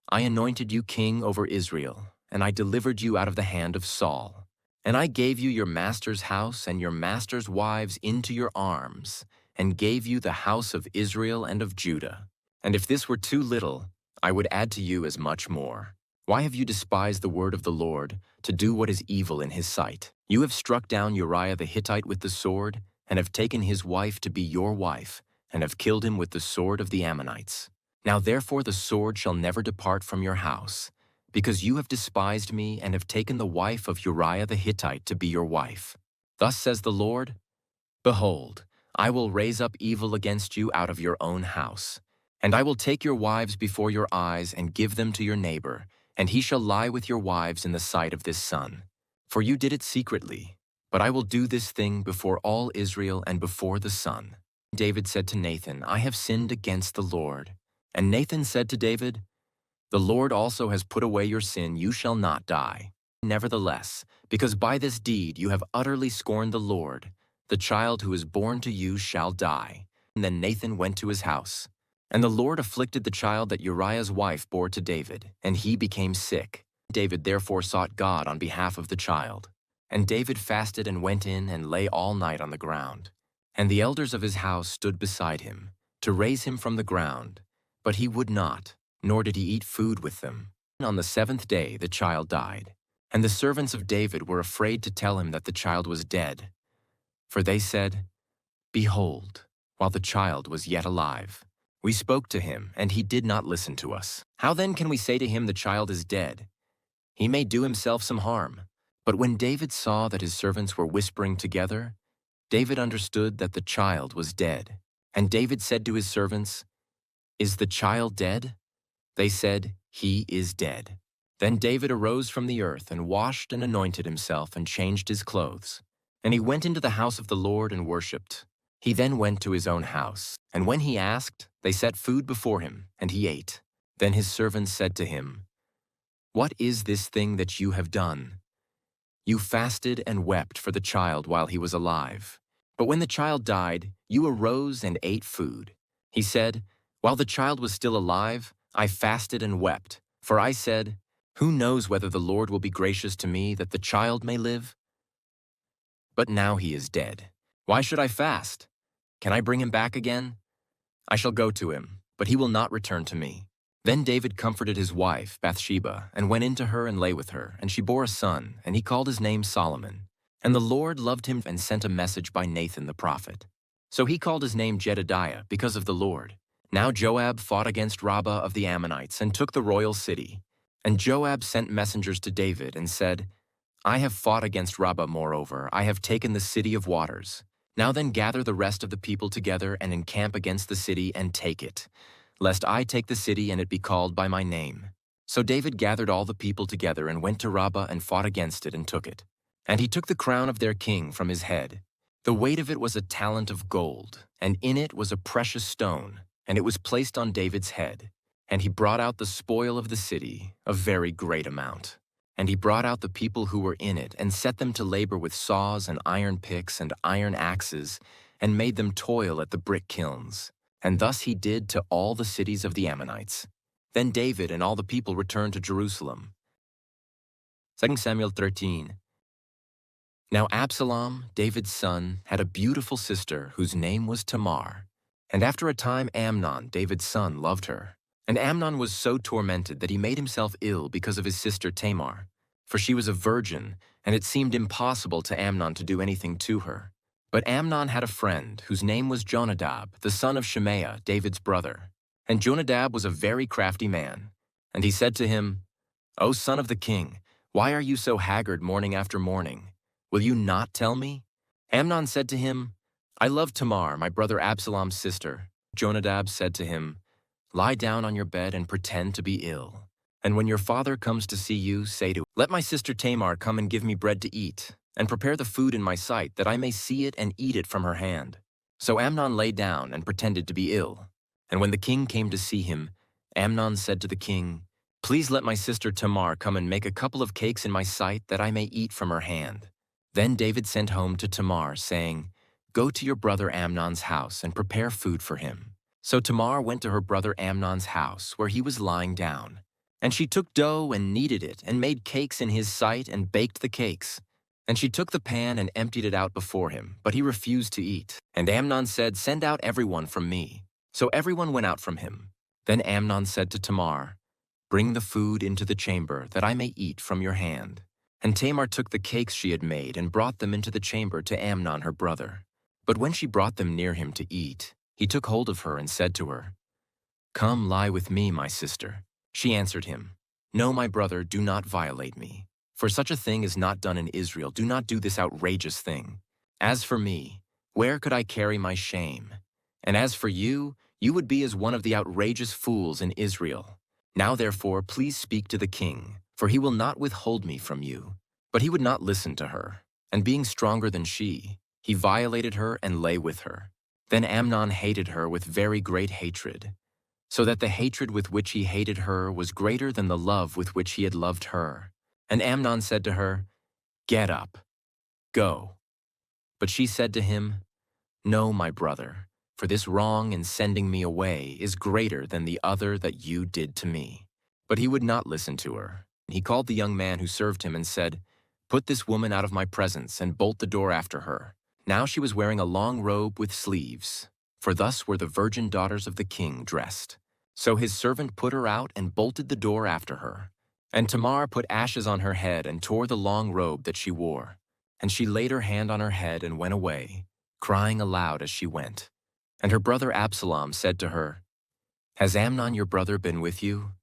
I anointed you king over Israel, and I delivered you out of the hand of Saul. And I gave you your master's house and your master's wives into your arms, and gave you the house of Israel and of Judah. And if this were too little, I would add to you as much more. Why have you despised the word of the Lord, to do what is evil in his sight? You have struck down Uriah the Hittite with the sword, and have taken his wife to be your wife, and have killed him with the sword of the Ammonites. Now therefore the sword shall never depart from your house, because you have despised me and have taken the wife of Uriah the Hittite to be your wife. Thus says the Lord, Behold, I will raise up evil against you out of your own house, and I will take your wives before your eyes and give them to your neighbor, and he shall lie with your wives in the sight of this sun. For you did it secretly, but I will do this thing before all Israel and before the sun. David said to Nathan, I have sinned against the Lord. And Nathan said to David, The Lord also has put away your sin, you shall not die. Nevertheless, because by this deed you have utterly scorned the Lord, the child who is born to you shall die. And then Nathan went to his house. And the Lord afflicted the child that Uriah's wife bore to David, and he became sick. David therefore sought God on behalf of the child. And David fasted and went in and lay all night on the ground. And the elders of his house stood beside him, to raise him from the ground. But he would not, nor did he eat food with them. On the 7th day the child died, and the servants of David were afraid to tell him that the child was dead. For they said, Behold, while the child was yet alive, we spoke to him, and he did not listen to us. How then can we say to him, The child is dead? He may do himself some harm. But when David saw that his servants were whispering together, David understood that the child was dead. And David said to his servants, Is the child dead? They said, He is dead. Then David arose from the earth and washed and anointed himself and changed his clothes. And he went into the house of the Lord and worshipped. He then went to his own house. And when he asked, they set food before him, and he ate. Then his servants said to him, What is this thing that you have done? You fasted and wept for the child while he was alive. But when the child died, you arose and ate food. He said, While the child was still alive, I fasted and wept, for I said, Who knows whether the Lord will be gracious to me that the child may live? But now he is dead. Why should I fast? Can I bring him back again? I shall go to him, but he will not return to me. Then David comforted his wife, Bathsheba, and went in to her and lay with her, and she bore a son, and he called his name Solomon. And the Lord loved him and sent a message by Nathan the prophet. So he called his name Jedidiah because of the Lord. Now Joab fought against Rabbah of the Ammonites and took the royal city. And Joab sent messengers to David and said, I have fought against Rabbah, moreover, I have taken the city of waters. Now then gather the rest of the people together and encamp against the city and take it, lest I take the city and it be called by my name. So David gathered all the people together and went to Rabbah and fought against it and took it. And he took the crown of their king from his head. The weight of it was a talent of gold, and in it was a precious stone, and it was placed on David's head. And he brought out the spoil of the city, a very great amount. And he brought out the people who were in it, and set them to labor with saws and iron picks and iron axes, and made them toil at the brick kilns. And thus he did to all the cities of the Ammonites. Then David and all the people returned to Jerusalem. 2 Samuel 13. Now Absalom, David's son, had a beautiful sister whose name was Tamar. And after a time Amnon, David's son, loved her. And Amnon was so tormented that he made himself ill because of his sister Tamar. For she was a virgin, and it seemed impossible to Amnon to do anything to her. But Amnon had a friend whose name was Jonadab, the son of Shemaiah, David's brother. And Jonadab was a very crafty man. And he said to him, O son of the king, why are you so haggard morning after morning? Will you not tell me? Amnon said to him, I love Tamar, my brother Absalom's sister. Jonadab said to him, Lie down on your bed and pretend to be ill. And when your father comes to see you, say to him, Let my sister Tamar come and give me bread to eat, and prepare the food in my sight, that I may see it and eat it from her hand. So Amnon lay down and pretended to be ill. And when the king came to see him, Amnon said to the king, Please let my sister Tamar come and make a couple of cakes in my sight, that I may eat from her hand. Then David sent home to Tamar, saying, Go to your brother Amnon's house and prepare food for him. So Tamar went to her brother Amnon's house, where he was lying down. And she took dough and kneaded it, and made cakes in his sight, and baked the cakes. And she took the pan and emptied it out before him, but he refused to eat. And Amnon said, "Send out everyone from me." So everyone went out from him. Then Amnon said to Tamar, "Bring the food into the chamber, that I may eat from your hand." And Tamar took the cakes she had made and brought them into the chamber to Amnon her brother. But when she brought them near him to eat, he took hold of her and said to her, "Come lie with me, my sister." She answered him, "No, my brother, do not violate me. For such a thing is not done in Israel. Do not do this outrageous thing. As for me, where could I carry my shame? And as for you, you would be as one of the outrageous fools in Israel. Now therefore, please speak to the king, for he will not withhold me from you." But he would not listen to her, and being stronger than she, he violated her and lay with her. Then Amnon hated her with very great hatred, so that the hatred with which he hated her was greater than the love with which he had loved her. And Amnon said to her, "Get up, go." But she said to him, "No, my brother, for this wrong in sending me away is greater than the other that you did to me." But he would not listen to her. He called the young man who served him and said, "Put this woman out of my presence and bolt the door after her." Now she was wearing a long robe with sleeves, for thus were the virgin daughters of the king dressed. So his servant put her out and bolted the door after her. And Tamar put ashes on her head and tore the long robe that she wore. And she laid her hand on her head and went away, crying aloud as she went. And her brother Absalom said to her, "Has Amnon your brother been with you?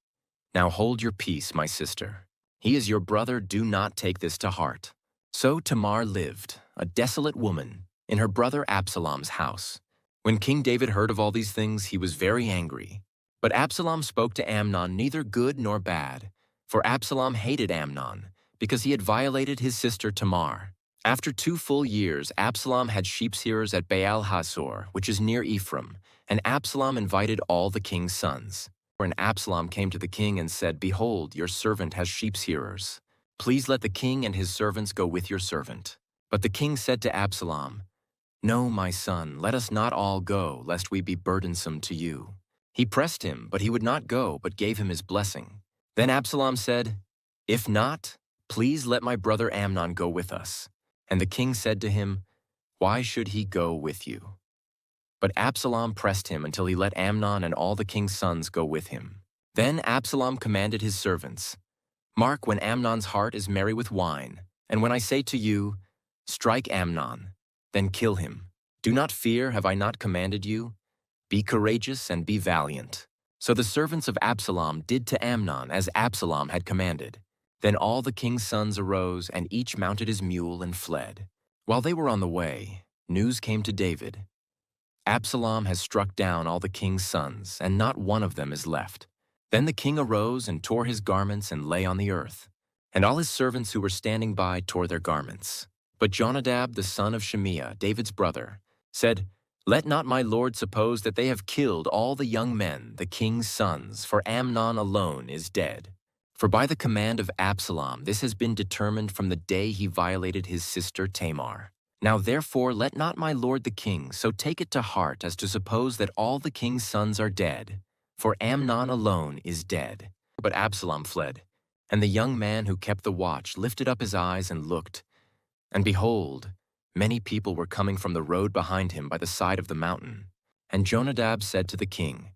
Now hold your peace, my sister. He is your brother, do not take this to heart." So Tamar lived, a desolate woman, in her brother Absalom's house. When King David heard of all these things, he was very angry. But Absalom spoke to Amnon neither good nor bad, for Absalom hated Amnon, because he had violated his sister Tamar. After 2 full years, Absalom had sheepshearers at Baal Hazor, which is near Ephraim, and Absalom invited all the king's sons. And Absalom came to the king and said, "Behold, your servant has sheepshearers. Please let the king and his servants go with your servant." But the king said to Absalom, "No, my son, let us not all go, lest we be burdensome to you." He pressed him, but he would not go, but gave him his blessing. Then Absalom said, "If not, please let my brother Amnon go with us." And the king said to him, "Why should he go with you?" But Absalom pressed him until he let Amnon and all the king's sons go with him. Then Absalom commanded his servants, "Mark when Amnon's heart is merry with wine, and when I say to you, 'Strike Amnon,' then kill him. Do not fear, have I not commanded you? Be courageous and be valiant." So the servants of Absalom did to Amnon as Absalom had commanded. Then all the king's sons arose, and each mounted his mule and fled. While they were on the way, news came to David, "Absalom has struck down all the king's sons, and not one of them is left." Then the king arose and tore his garments and lay on the earth. And all his servants who were standing by tore their garments. But Jonadab, the son of Shimea, David's brother, said, "Let not my lord suppose that they have killed all the young men, the king's sons, for Amnon alone is dead. For by the command of Absalom this has been determined from the day he violated his sister Tamar. Now therefore let not my lord the king so take it to heart as to suppose that all the king's sons are dead, for Amnon alone is dead." But Absalom fled, and the young man who kept the watch lifted up his eyes and looked, and behold, many people were coming from the road behind him by the side of the mountain. And Jonadab said to the king,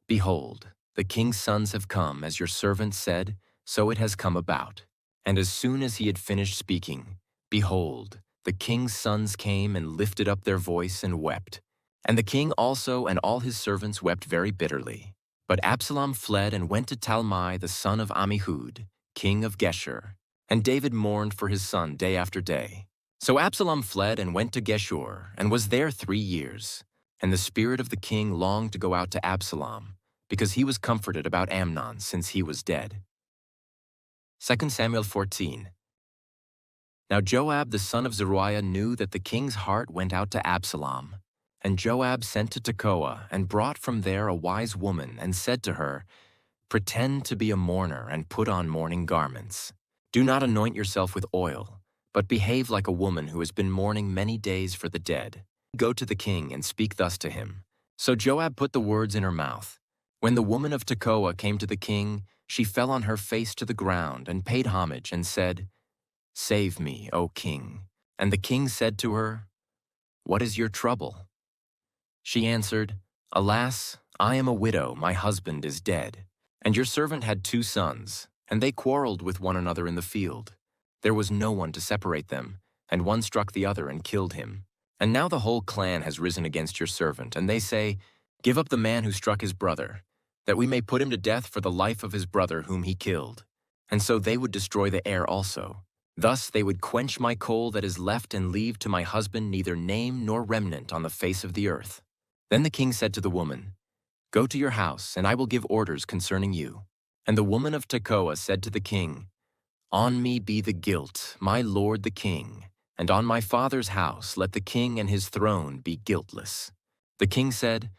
"Behold, the king's sons have come, as your servant said, so it has come about." And as soon as he had finished speaking, behold, the king's sons came and lifted up their voice and wept. And the king also and all his servants wept very bitterly. But Absalom fled and went to Talmai the son of Ammihud, king of Geshur. And David mourned for his son day after day. So Absalom fled and went to Geshur, and was there 3 years. And the spirit of the king longed to go out to Absalom, because he was comforted about Amnon since he was dead. 2 Samuel 14. Now Joab the son of Zeruiah knew that the king's heart went out to Absalom. And Joab sent to Tekoa, and brought from there a wise woman, and said to her, "Pretend to be a mourner, and put on mourning garments. Do not anoint yourself with oil, but behave like a woman who has been mourning many days for the dead. Go to the king and speak thus to him. So Joab put the words in her mouth. When the woman of Tekoa came to the king, she fell on her face to the ground and paid homage and said, "Save me, O king." And the king said to her, "What is your trouble?" She answered, "Alas, I am a widow, my husband is dead. And your servant had 2 sons, and they quarreled with one another in the field. There was no one to separate them, and one struck the other and killed him. And now the whole clan has risen against your servant, and they say, 'Give up the man who struck his brother, that we may put him to death for the life of his brother whom he killed.' And so they would destroy the heir also. Thus they would quench my coal that is left and leave to my husband neither name nor remnant on the face of the earth." Then the king said to the woman, "Go to your house, and I will give orders concerning you." And the woman of Tekoa said to the king, "On me be the guilt, my lord the king, and on my father's house let the king and his throne be guiltless." The king said,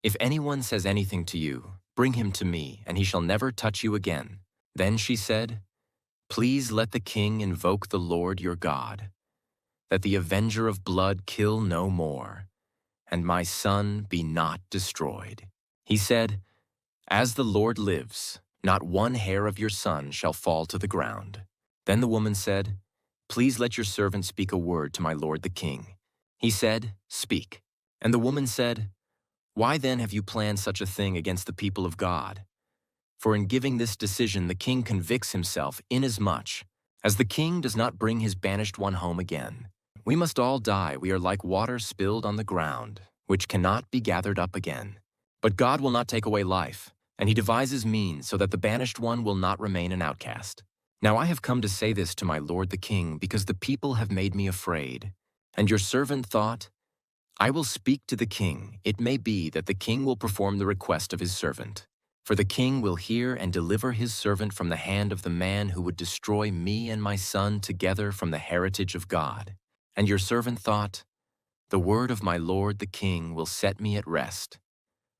"If anyone says anything to you, bring him to me, and he shall never touch you again." Then she said, "Please let the king invoke the Lord your God, that the avenger of blood kill no more, and my son be not destroyed." He said, "As the Lord lives, not one hair of your son shall fall to the ground." Then the woman said, "Please let your servant speak a word to my lord the king." He said, "Speak." And the woman said, "Why then have you planned such a thing against the people of God? For in giving this decision the king convicts himself, inasmuch as the king does not bring his banished one home again. We must all die. We are like water spilled on the ground, which cannot be gathered up again. But God will not take away life, and he devises means so that the banished one will not remain an outcast. Now I have come to say this to my lord the king, because the people have made me afraid. And your servant thought, I will speak to the king. It may be that the king will perform the request of his servant. For the king will hear and deliver his servant from the hand of the man who would destroy me and my son together from the heritage of God. And your servant thought, the word of my lord the king will set me at rest.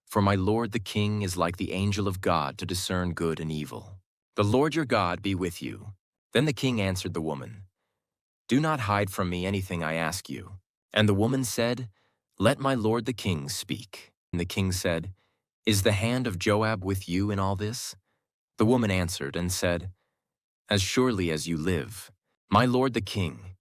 For my lord the king is like the angel of God to discern good and evil. The Lord your God be with you." Then the king answered the woman, "Do not hide from me anything I ask you." And the woman said, "Let my lord the king speak." And the king said, "Is the hand of Joab with you in all this?" The woman answered and said, "As surely as you live, my lord the king,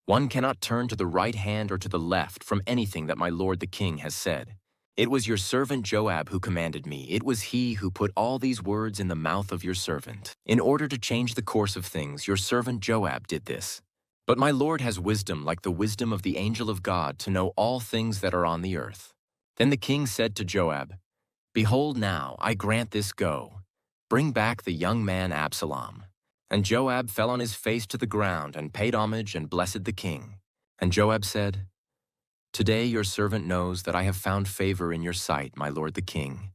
one cannot turn to the right hand or to the left from anything that my lord the king has said. It was your servant Joab who commanded me. It was he who put all these words in the mouth of your servant. In order to change the course of things, your servant Joab did this. But my Lord has wisdom like the wisdom of the angel of God to know all things that are on the earth." Then the king said to Joab, "Behold now, I grant this go. Bring back the young man Absalom." And Joab fell on his face to the ground and paid homage and blessed the king. And Joab said, "Today your servant knows that I have found favor in your sight, my lord the king,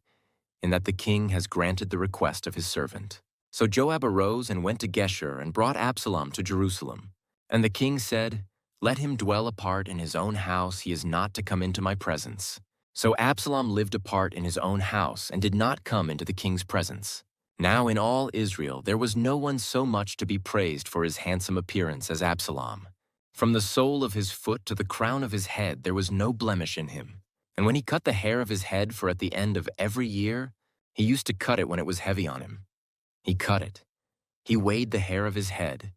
in that the king has granted the request of his servant." So Joab arose and went to Geshur and brought Absalom to Jerusalem. And the king said, "Let him dwell apart in his own house. He is not to come into my presence." So Absalom lived apart in his own house and did not come into the king's presence. Now in all Israel there was no one so much to be praised for his handsome appearance as Absalom. From the sole of his foot to the crown of his head there was no blemish in him. And when he cut the hair of his head for at the end of every year, he used to cut it when it was heavy on him. He cut it. He weighed the hair of his head,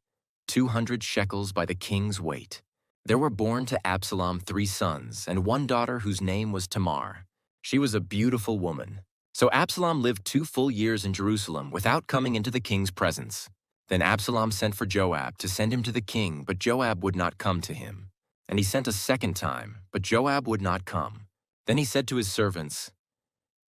200 shekels by the king's weight. There were born to Absalom 3 sons and 1 daughter whose name was Tamar. She was a beautiful woman. So Absalom lived 2 full years in Jerusalem without coming into the king's presence. Then Absalom sent for Joab to send him to the king, but Joab would not come to him. And he sent a second time, but Joab would not come. Then he said to his servants,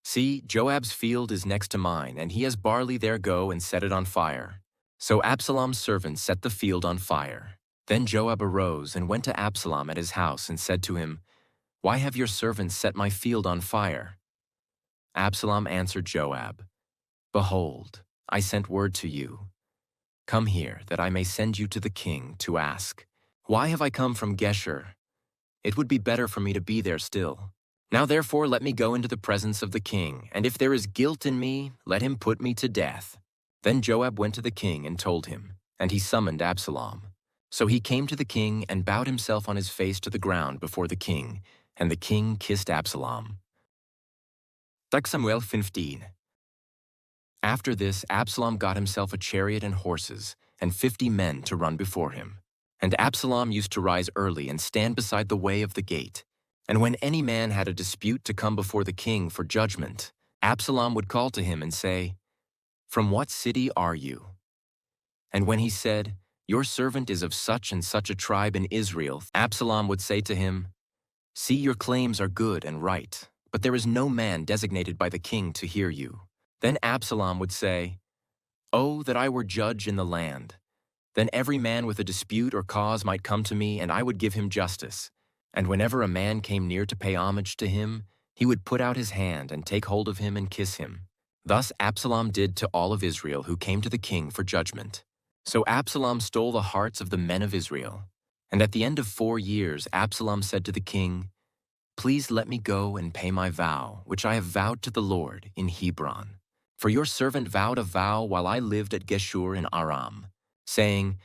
"See, Joab's field is next to mine, and he has barley there. Go and set it on fire." So Absalom's servants set the field on fire. Then Joab arose and went to Absalom at his house and said to him, "Why have your servants set my field on fire?" Absalom answered Joab, "Behold, I sent word to you. Come here, that I may send you to the king to ask, why have I come from Geshur? It would be better for me to be there still. Now therefore let me go into the presence of the king, and if there is guilt in me, let him put me to death." Then Joab went to the king and told him, and he summoned Absalom. So he came to the king and bowed himself on his face to the ground before the king, and the king kissed Absalom. Samuel 15. After this, Absalom got himself a chariot and horses, and 50 men to run before him. And Absalom used to rise early and stand beside the way of the gate. And when any man had a dispute to come before the king for judgment, Absalom would call to him and say, "From what city are you?" And when he said, "Your servant is of such and such a tribe in Israel," Absalom would say to him, "See, your claims are good and right, but there is no man designated by the king to hear you." Then Absalom would say, "Oh, that I were judge in the land! Then every man with a dispute or cause might come to me, and I would give him justice. And whenever a man came near to pay homage to him, he would put out his hand and take hold of him and kiss him." Thus Absalom did to all of Israel who came to the king for judgment. So Absalom stole the hearts of the men of Israel. And at the end of 4 years, Absalom said to the king, "Please let me go and pay my vow, which I have vowed to the Lord in Hebron. For your servant vowed a vow while I lived at Geshur in Aram, saying,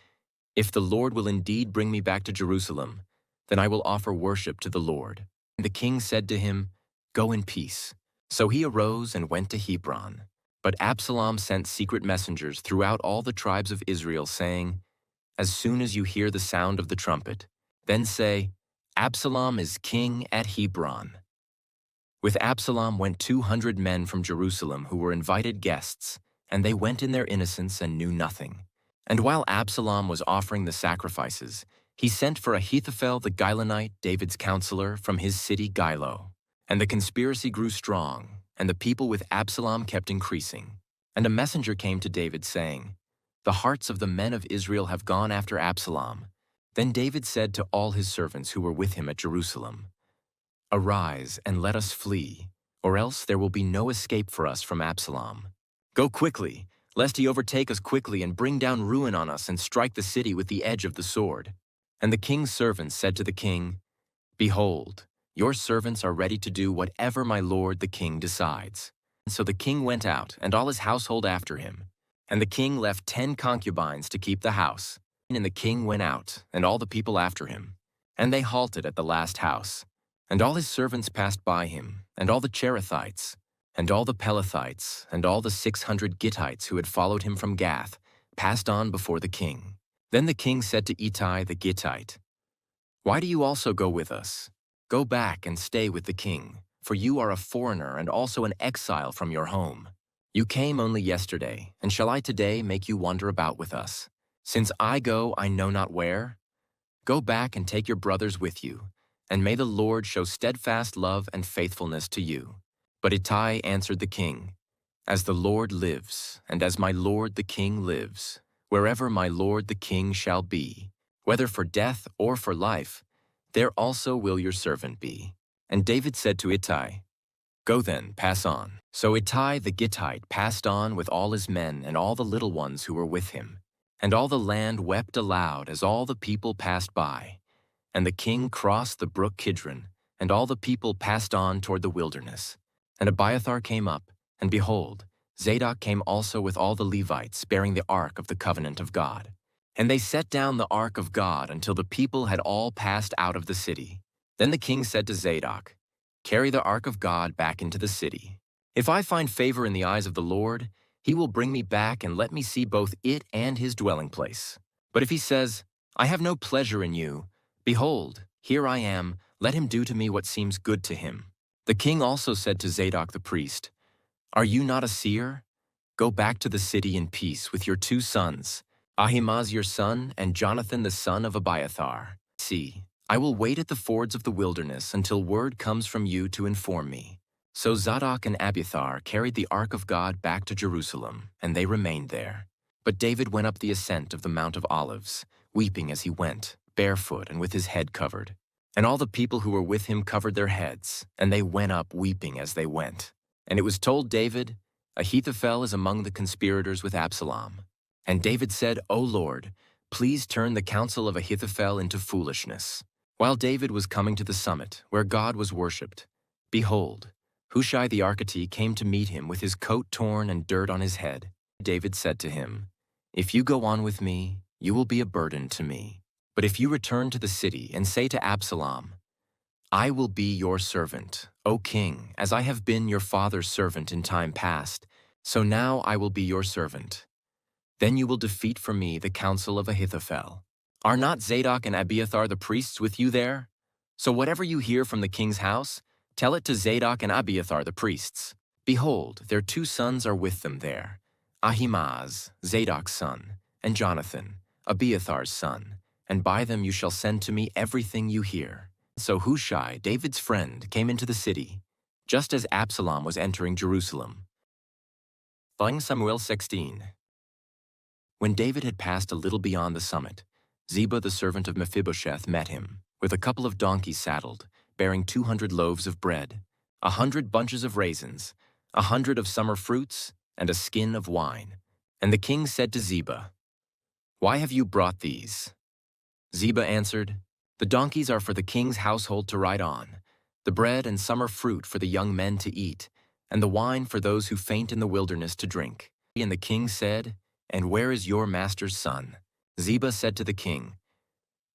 'If the Lord will indeed bring me back to Jerusalem, then I will offer worship to the Lord.'" And the king said to him, "Go in peace." So he arose and went to Hebron. But Absalom sent secret messengers throughout all the tribes of Israel, saying, "As soon as you hear the sound of the trumpet, then say, 'Absalom is king at Hebron.'" With Absalom went 200 men from Jerusalem who were invited guests, and they went in their innocence and knew nothing. And while Absalom was offering the sacrifices, he sent for Ahithophel the Gilonite, David's counselor, from his city Gilo. And the conspiracy grew strong, and the people with Absalom kept increasing. And a messenger came to David, saying, "The hearts of the men of Israel have gone after Absalom." Then David said to all his servants who were with him at Jerusalem, "Arise and let us flee, or else there will be no escape for us from Absalom. Go quickly, lest he overtake us quickly and bring down ruin on us and strike the city with the edge of the sword." And the king's servants said to the king, "Behold, your servants are ready to do whatever my lord the king decides." So the king went out, and all his household after him. And the king left 10 concubines to keep the house. And the king went out, and all the people after him. And they halted at the last house. And all his servants passed by him, and all the Cherethites, and all the Pelethites, and all the 600 Gittites who had followed him from Gath, passed on before the king. Then the king said to Ittai the Gittite, "Why do you also go with us? Go back and stay with the king, for you are a foreigner and also an exile from your home. You came only yesterday, and shall I today make you wander about with us? Since I go I know not where. Go back and take your brothers with you, and may the Lord show steadfast love and faithfulness to you." But Ittai answered the king, "As the Lord lives, and as my lord the king lives, wherever my lord the king shall be, whether for death or for life, there also will your servant be." And David said to Ittai, "Go then, pass on." So Ittai the Gittite passed on with all his men and all the little ones who were with him. And all the land wept aloud as all the people passed by. And the king crossed the brook Kidron, and all the people passed on toward the wilderness. And Abiathar came up, and behold, Zadok came also with all the Levites, bearing the ark of the covenant of God. And they set down the ark of God until the people had all passed out of the city. Then the king said to Zadok, "Carry the ark of God back into the city. If I find favor in the eyes of the Lord, he will bring me back and let me see both it and his dwelling place. But if he says, 'I have no pleasure in you,' behold, here I am, let him do to me what seems good to him." The king also said to Zadok the priest, "Are you not a seer? Go back to the city in peace with your 2 sons, Ahimaaz your son and Jonathan the son of Abiathar. See, I will wait at the fords of the wilderness until word comes from you to inform me." So Zadok and Abiathar carried the ark of God back to Jerusalem, and they remained there. But David went up the ascent of the Mount of Olives, weeping as he went, barefoot and with his head covered. And all the people who were with him covered their heads, and they went up weeping as they went. And it was told David, "Ahithophel is among the conspirators with Absalom." And David said, "O Lord, please turn the counsel of Ahithophel into foolishness." While David was coming to the summit, where God was worshipped, behold, Hushai the Archite came to meet him with his coat torn and dirt on his head. David said to him, "If you go on with me, you will be a burden to me. But if you return to the city and say to Absalom, 'I will be your servant,' O king, as I have been your father's servant in time past, so now I will be your servant. Then you will defeat for me the counsel of Ahithophel. Are not Zadok and Abiathar the priests with you there? So whatever you hear from the king's house, tell it to Zadok and Abiathar the priests. Behold, their 2 sons are with them there, Ahimaaz, Zadok's son, and Jonathan, Abiathar's son, and by them you shall send to me everything you hear. So Hushai, David's friend, came into the city, just as Absalom was entering Jerusalem. 1 Samuel 16. When David had passed a little beyond the summit, Ziba the servant of Mephibosheth met him, with a couple of donkeys saddled, bearing 200 loaves of bread, 100 bunches of raisins, 100 of summer fruits, and a skin of wine. And the king said to Ziba, "Why have you brought these?" Ziba answered, "The donkeys are for the king's household to ride on, the bread and summer fruit for the young men to eat, and the wine for those who faint in the wilderness to drink." And the king said, "And where is your master's son?" Ziba said to the king,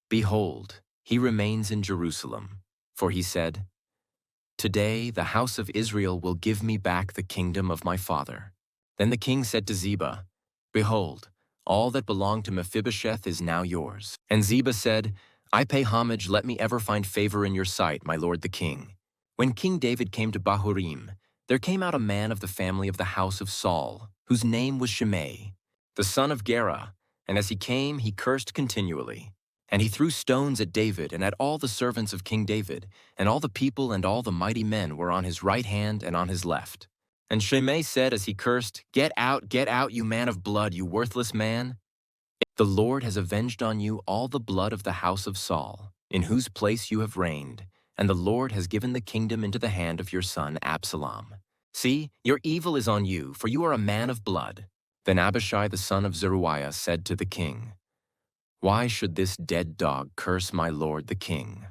"Behold, he remains in Jerusalem." For he said, "Today the house of Israel will give me back the kingdom of my father." Then the king said to Ziba, "Behold, all that belonged to Mephibosheth is now yours." And Ziba said, "I pay homage, let me ever find favor in your sight, my lord the king." When King David came to Bahurim, there came out a man of the family of the house of Saul, whose name was Shimei, the son of Gera, and as he came, he cursed continually. And he threw stones at David and at all the servants of King David, and all the people and all the mighty men were on his right hand and on his left. And Shimei said as he cursed, get out, you man of blood, you worthless man. The Lord has avenged on you all the blood of the house of Saul, in whose place you have reigned, and the Lord has given the kingdom into the hand of your son Absalom. See, your evil is on you, for you are a man of blood." Then Abishai the son of Zeruiah said to the king, "Why should this dead dog curse my lord the king?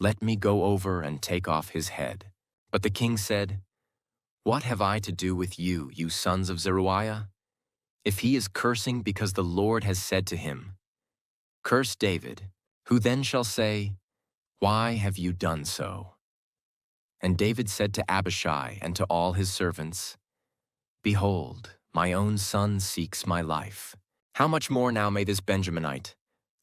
Let me go over and take off his head." But the king said, "What have I to do with you, you sons of Zeruiah? If he is cursing because the Lord has said to him, 'Curse David,' who then shall say, 'Why have you done so?'" And David said to Abishai and to all his servants, "Behold, my own son seeks my life. How much more now may this Benjaminite?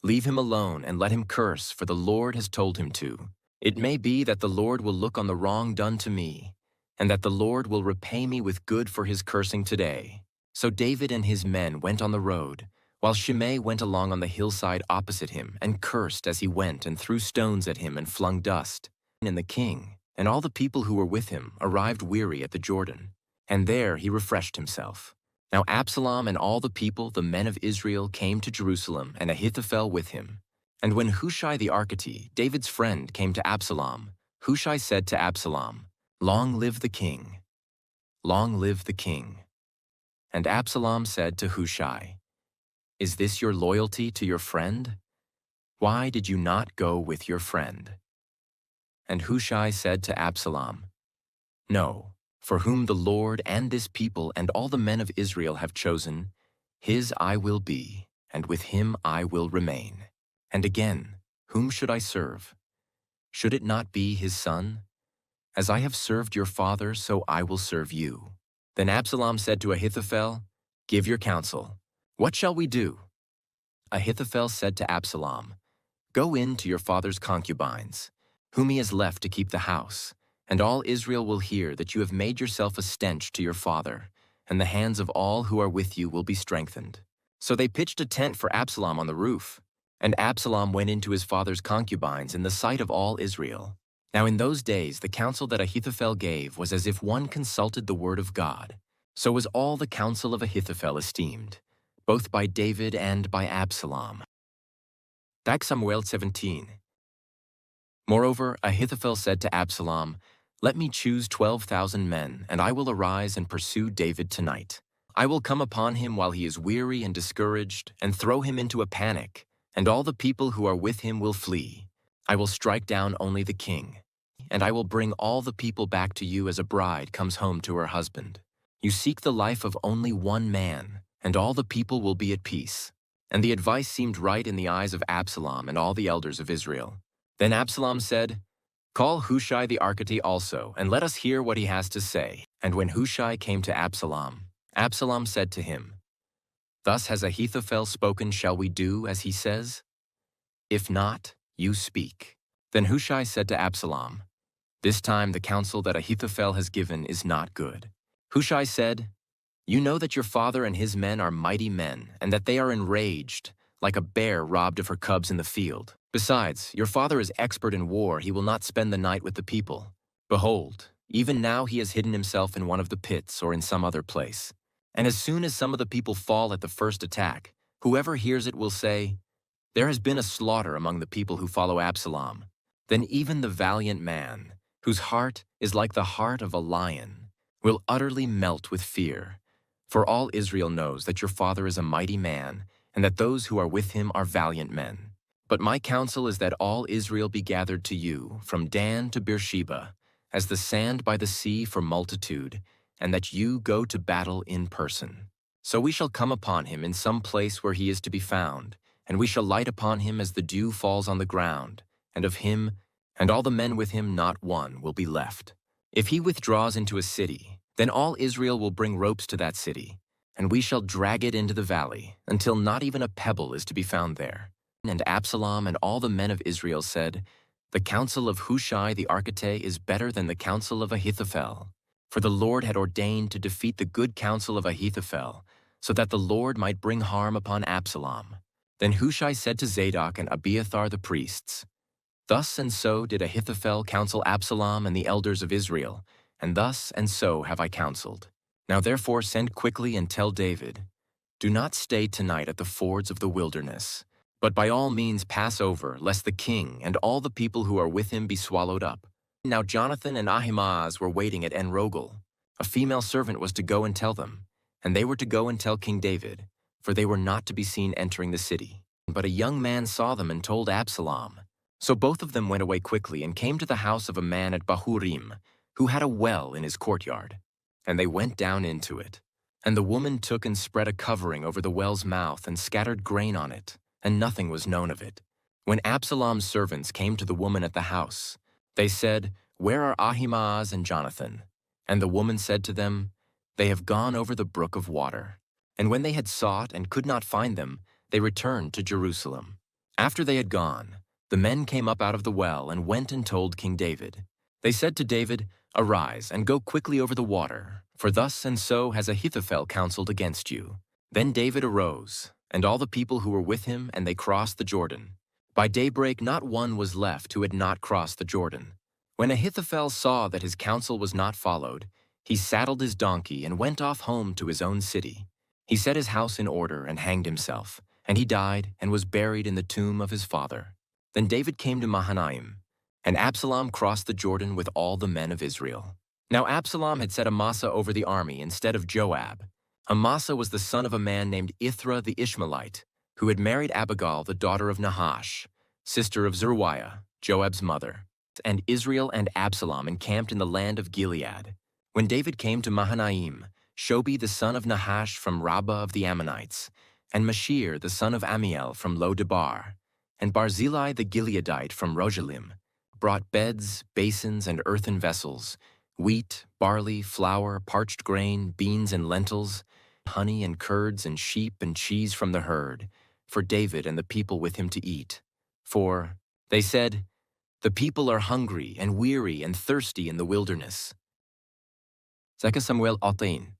Leave him alone and let him curse, for the Lord has told him to. It may be that the Lord will look on the wrong done to me, and that the Lord will repay me with good for his cursing today." So David and his men went on the road, while Shimei went along on the hillside opposite him and cursed as he went and threw stones at him and flung dust. And the king and all the people who were with him arrived weary at the Jordan, and there he refreshed himself. Now Absalom and all the people, the men of Israel, came to Jerusalem, and Ahithophel with him. And when Hushai the Archite, David's friend, came to Absalom, Hushai said to Absalom, "Long live the king! Long live the king!" And Absalom said to Hushai, "Is this your loyalty to your friend? Why did you not go with your friend?" And Hushai said to Absalom, "No, for whom the Lord and this people and all the men of Israel have chosen, his I will be, and with him I will remain. And again, whom should I serve? Should it not be his son? As I have served your father, so I will serve you." Then Absalom said to Ahithophel, "Give your counsel. What shall we do?" Ahithophel said to Absalom, "Go in to your father's concubines, whom he has left to keep the house, and all Israel will hear that you have made yourself a stench to your father, and the hands of all who are with you will be strengthened." So they pitched a tent for Absalom on the roof, and Absalom went into his father's concubines in the sight of all Israel. Now in those days the counsel that Ahithophel gave was as if one consulted the word of God. So was all the counsel of Ahithophel esteemed, both by David and by Absalom. Back Samuel 17. Moreover, Ahithophel said to Absalom, "Let me choose 12,000 men, and I will arise and pursue David tonight. I will come upon him while he is weary and discouraged, and throw him into a panic, and all the people who are with him will flee. I will strike down only the king, and I will bring all the people back to you as a bride comes home to her husband. You seek the life of only one man, and all the people will be at peace." And the advice seemed right in the eyes of Absalom and all the elders of Israel. Then Absalom said, Call Hushai the Archite also, and let us hear what he has to say. And when Hushai came to Absalom, Absalom said to him, Thus has Ahithophel spoken, shall we do as he says? If not, you speak. Then Hushai said to Absalom, This time the counsel that Ahithophel has given is not good. Hushai said, You know that your father and his men are mighty men, and that they are enraged, like a bear robbed of her cubs in the field. Besides, your father is expert in war, he will not spend the night with the people. Behold, even now he has hidden himself in one of the pits or in some other place. And as soon as some of the people fall at the first attack, whoever hears it will say, There has been a slaughter among the people who follow Absalom. Then even the valiant man, whose heart is like the heart of a lion, will utterly melt with fear. For all Israel knows that your father is a mighty man, and that those who are with him are valiant men. But my counsel is that all Israel be gathered to you, from Dan to Beersheba, as the sand by the sea for multitude, and that you go to battle in person. So we shall come upon him in some place where he is to be found, and we shall light upon him as the dew falls on the ground, and of him and all the men with him not one will be left. If he withdraws into a city, then all Israel will bring ropes to that city, and we shall drag it into the valley, until not even a pebble is to be found there. And Absalom and all the men of Israel said, The counsel of Hushai the Archite is better than the counsel of Ahithophel. For the Lord had ordained to defeat the good counsel of Ahithophel, so that the Lord might bring harm upon Absalom. Then Hushai said to Zadok and Abiathar the priests, Thus and so did Ahithophel counsel Absalom and the elders of Israel, and thus and so have I counseled. Now therefore send quickly and tell David, Do not stay tonight at the fords of the wilderness, but by all means pass over, lest the king and all the people who are with him be swallowed up. Now Jonathan and Ahimaaz were waiting at En-Rogel. A female servant was to go and tell them, and they were to go and tell King David, for they were not to be seen entering the city. But a young man saw them and told Absalom. So both of them went away quickly and came to the house of a man at Bahurim, who had a well in his courtyard. And they went down into it. And the woman took and spread a covering over the well's mouth and scattered grain on it, and nothing was known of it. When Absalom's servants came to the woman at the house, they said, Where are Ahimaaz and Jonathan? And the woman said to them, They have gone over the brook of water. And when they had sought and could not find them, they returned to Jerusalem. After they had gone, the men came up out of the well and went and told King David. They said to David, Arise and go quickly over the water, for thus and so has Ahithophel counseled against you. Then David arose, and all the people who were with him, and they crossed the Jordan. By daybreak not one was left who had not crossed the Jordan. When Ahithophel saw that his counsel was not followed, he saddled his donkey and went off home to his own city. He set his house in order and hanged himself, and he died and was buried in the tomb of his father. Then David came to Mahanaim, and Absalom crossed the Jordan with all the men of Israel. Now Absalom had set Amasa over the army instead of Joab. Amasa was the son of a man named Ithra the Ishmaelite, who had married Abigail, the daughter of Nahash, sister of Zeruiah, Joab's mother. And Israel and Absalom encamped in the land of Gilead. When David came to Mahanaim, Shobi the son of Nahash from Rabbah of the Ammonites, and Mashir the son of Amiel from Lo-debar, and Barzillai the Gileadite from Rogelim, brought beds, basins, and earthen vessels, wheat, barley, flour, parched grain, beans and lentils, honey and curds and sheep and cheese from the herd, for David and the people with him to eat. For, they said, The people are hungry and weary and thirsty in the wilderness. 2 Samuel 18.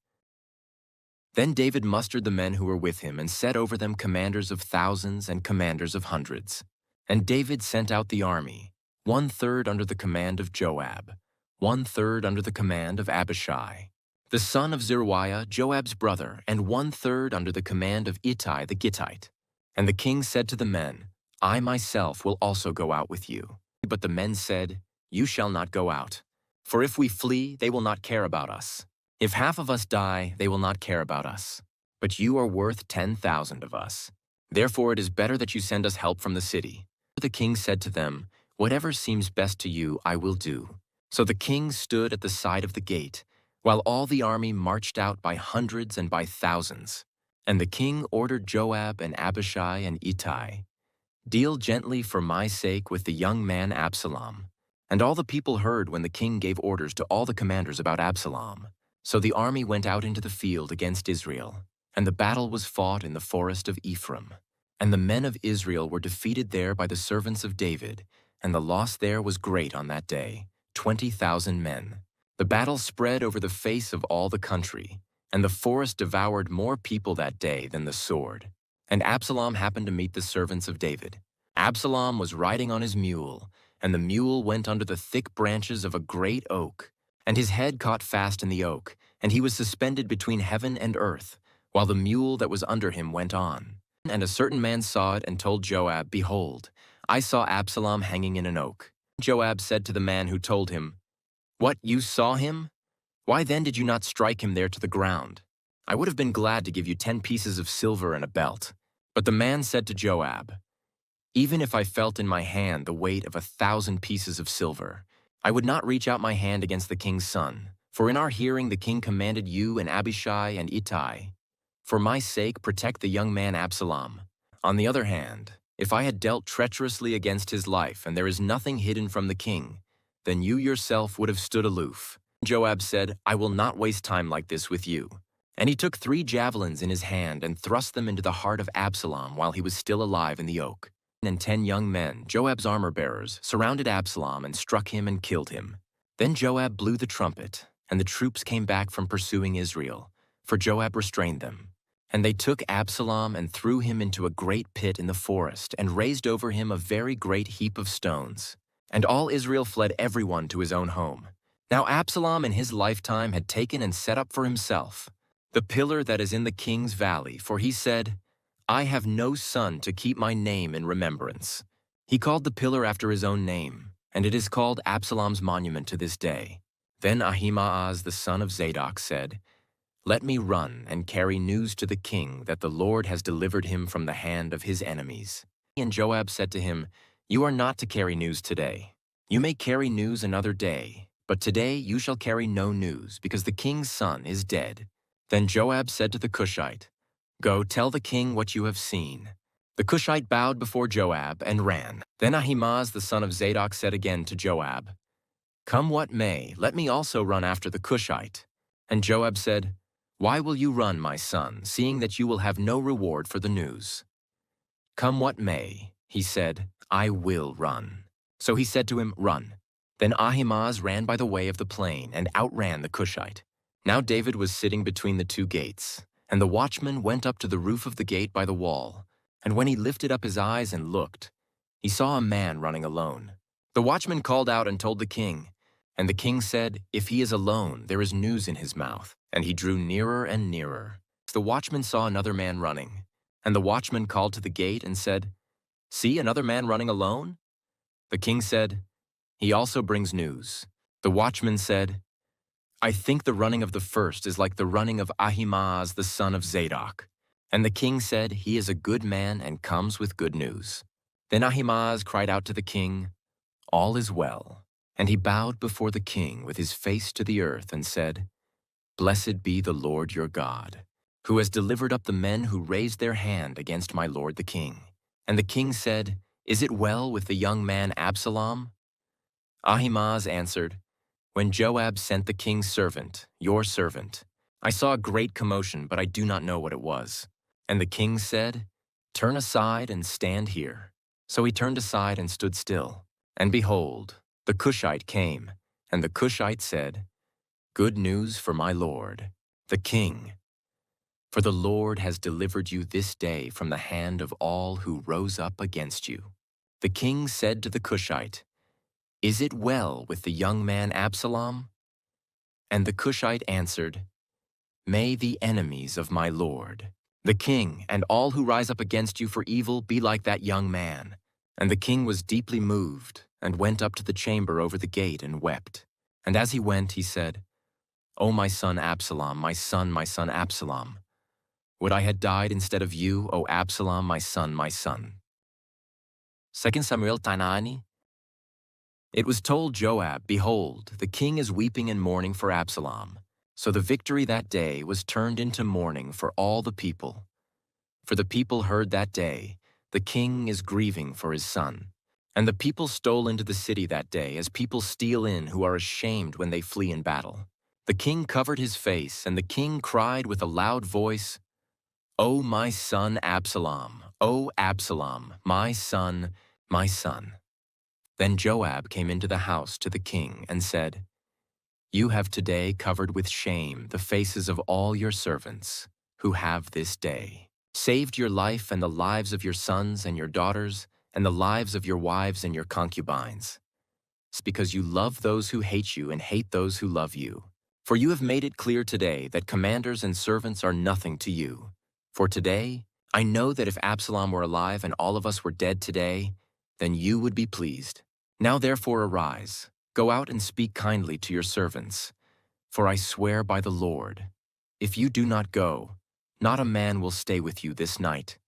Then David mustered the men who were with him and set over them commanders of thousands and commanders of hundreds. And David sent out the army, 1/3 under the command of Joab, 1/3 under the command of Abishai, the son of Zeruiah, Joab's brother, and 1/3 under the command of Ittai the Gittite. And the king said to the men, I myself will also go out with you. But the men said, You shall not go out. For if we flee, they will not care about us. If half of us die, they will not care about us. But you are worth 10,000 of us. Therefore it is better that you send us help from the city. The king said to them, Whatever seems best to you, I will do. So the king stood at the side of the gate, while all the army marched out by hundreds and by thousands. And the king ordered Joab and Abishai and Ittai, Deal gently for my sake with the young man Absalom. And all the people heard when the king gave orders to all the commanders about Absalom. So the army went out into the field against Israel, and the battle was fought in the forest of Ephraim. And the men of Israel were defeated there by the servants of David, and the loss there was great on that day, 20,000 men. The battle spread over the face of all the country, and the forest devoured more people that day than the sword. And Absalom happened to meet the servants of David. Absalom was riding on his mule, and the mule went under the thick branches of a great oak. And his head caught fast in the oak, and he was suspended between heaven and earth, while the mule that was under him went on. And a certain man saw it and told Joab, Behold, I saw Absalom hanging in an oak. Joab said to the man who told him, What, you saw him? Why then did you not strike him there to the ground? I would have been glad to give you 10 pieces of silver and a belt. But the man said to Joab, Even if I felt in my hand the weight of 1,000 pieces of silver, I would not reach out my hand against the king's son. For in our hearing the king commanded you and Abishai and Ittai, For my sake protect the young man Absalom. On the other hand, if I had dealt treacherously against his life and there is nothing hidden from the king, then you yourself would have stood aloof. Joab said, I will not waste time like this with you. And he took 3 javelins in his hand and thrust them into the heart of Absalom while he was still alive in the oak. And 10 young men, Joab's armor-bearers, surrounded Absalom and struck him and killed him. Then Joab blew the trumpet, and the troops came back from pursuing Israel, for Joab restrained them. And they took Absalom and threw him into a great pit in the forest and raised over him a very great heap of stones. And all Israel fled everyone to his own home. Now Absalom in his lifetime had taken and set up for himself the pillar that is in the king's valley, for he said, I have no son to keep my name in remembrance. He called the pillar after his own name, and it is called Absalom's monument to this day. Then Ahimaaz the son of Zadok said, Let me run and carry news to the king that the Lord has delivered him from the hand of his enemies. And Joab said to him, You are not to carry news today. You may carry news another day, but today you shall carry no news, because the king's son is dead. Then Joab said to the Cushite, Go tell the king what you have seen. The Cushite bowed before Joab and ran. Then Ahimaaz the son of Zadok said again to Joab, Come what may, let me also run after the Cushite. And Joab said, Why will you run, my son, seeing that you will have no reward for the news? Come what may, he said, I will run. So he said to him, Run. Then Ahimaaz ran by the way of the plain and outran the Cushite. Now David was sitting between the 2 gates, and the watchman went up to the roof of the gate by the wall. And when he lifted up his eyes and looked, he saw a man running alone. The watchman called out and told the king, and the king said, If he is alone, there is news in his mouth. And he drew nearer and nearer. The watchman saw another man running, and the watchman called to the gate and said, See another man running alone? The king said, He also brings news. The watchman said, I think the running of the first is like the running of Ahimaaz the son of Zadok. And the king said, He is a good man and comes with good news. Then Ahimaaz cried out to the king, All is well. And he bowed before the king with his face to the earth and said, Blessed be the Lord your God, who has delivered up the men who raised their hand against my lord the king. And the king said, Is it well with the young man Absalom? Ahimaaz answered, When Joab sent the king's servant, your servant, I saw a great commotion, but I do not know what it was. And the king said, Turn aside and stand here. So he turned aside and stood still. And behold, the Cushite came, and the Cushite said, Good news for my lord, the king. For the Lord has delivered you this day from the hand of all who rose up against you. The king said to the Cushite, Is it well with the young man Absalom? And the Cushite answered, May the enemies of my lord, the king, and all who rise up against you for evil be like that young man. And the king was deeply moved, and went up to the chamber over the gate and wept. And as he went, he said, O my son Absalom, my son Absalom, would I had died instead of you, O Absalom, my son, my son. 2 Samuel 9. It was told Joab, Behold, the king is weeping and mourning for Absalom. So the victory that day was turned into mourning for all the people. For the people heard that day, the king is grieving for his son. And the people stole into the city that day, as people steal in who are ashamed when they flee in battle. The king covered his face, and the king cried with a loud voice, "O my son Absalom, O Absalom, my son, my son." Then Joab came into the house to the king and said, "You have today covered with shame the faces of all your servants, who have this day saved your life and the lives of your sons and your daughters, and the lives of your wives and your concubines. It's because you love those who hate you and hate those who love you. For you have made it clear today that commanders and servants are nothing to you. For today, I know that if Absalom were alive and all of us were dead today, then you would be pleased. Now therefore arise, go out and speak kindly to your servants. For I swear by the Lord, if you do not go, not a man will stay with you this night.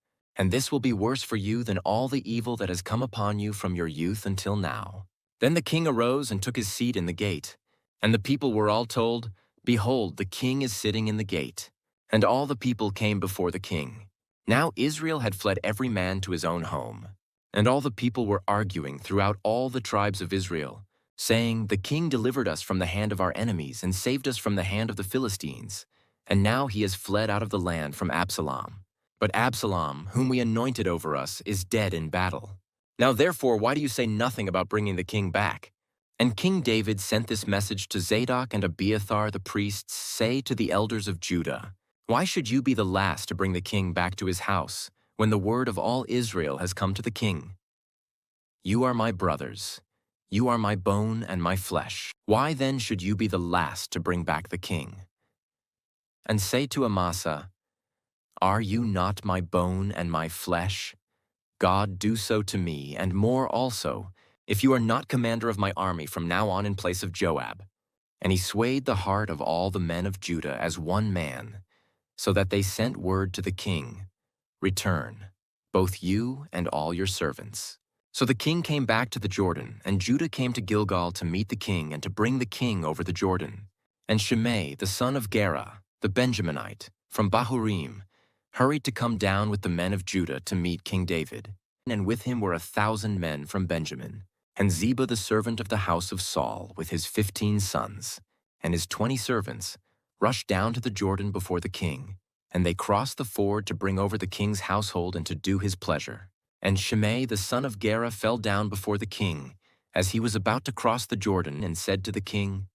And this will be worse for you than all the evil that has come upon you from your youth until now." Then the king arose and took his seat in the gate. And the people were all told, "Behold, the king is sitting in the gate." And all the people came before the king. Now Israel had fled every man to his own home. And all the people were arguing throughout all the tribes of Israel, saying, "The king delivered us from the hand of our enemies and saved us from the hand of the Philistines. And now he has fled out of the land from Absalom. But Absalom, whom we anointed over us, is dead in battle. Now therefore, why do you say nothing about bringing the king back?" And King David sent this message to Zadok and Abiathar the priests, "Say to the elders of Judah, why should you be the last to bring the king back to his house, when the word of all Israel has come to the king? You are my brothers. You are my bone and my flesh. Why then should you be the last to bring back the king? And say to Amasa, are you not my bone and my flesh? God, do so to me, and more also, if you are not commander of my army from now on in place of Joab." And he swayed the heart of all the men of Judah as one man, so that they sent word to the king, "Return, both you and all your servants." So the king came back to the Jordan, and Judah came to Gilgal to meet the king and to bring the king over the Jordan. And Shimei, the son of Gera, the Benjaminite, from Bahurim, hurried to come down with the men of Judah to meet King David. And with him were 1,000 men from Benjamin. And Ziba the servant of the house of Saul, with his 15 sons, and his 20 servants, rushed down to the Jordan before the king. And they crossed the ford to bring over the king's household and to do his pleasure. And Shimei the son of Gera fell down before the king, as he was about to cross the Jordan, and said to the king,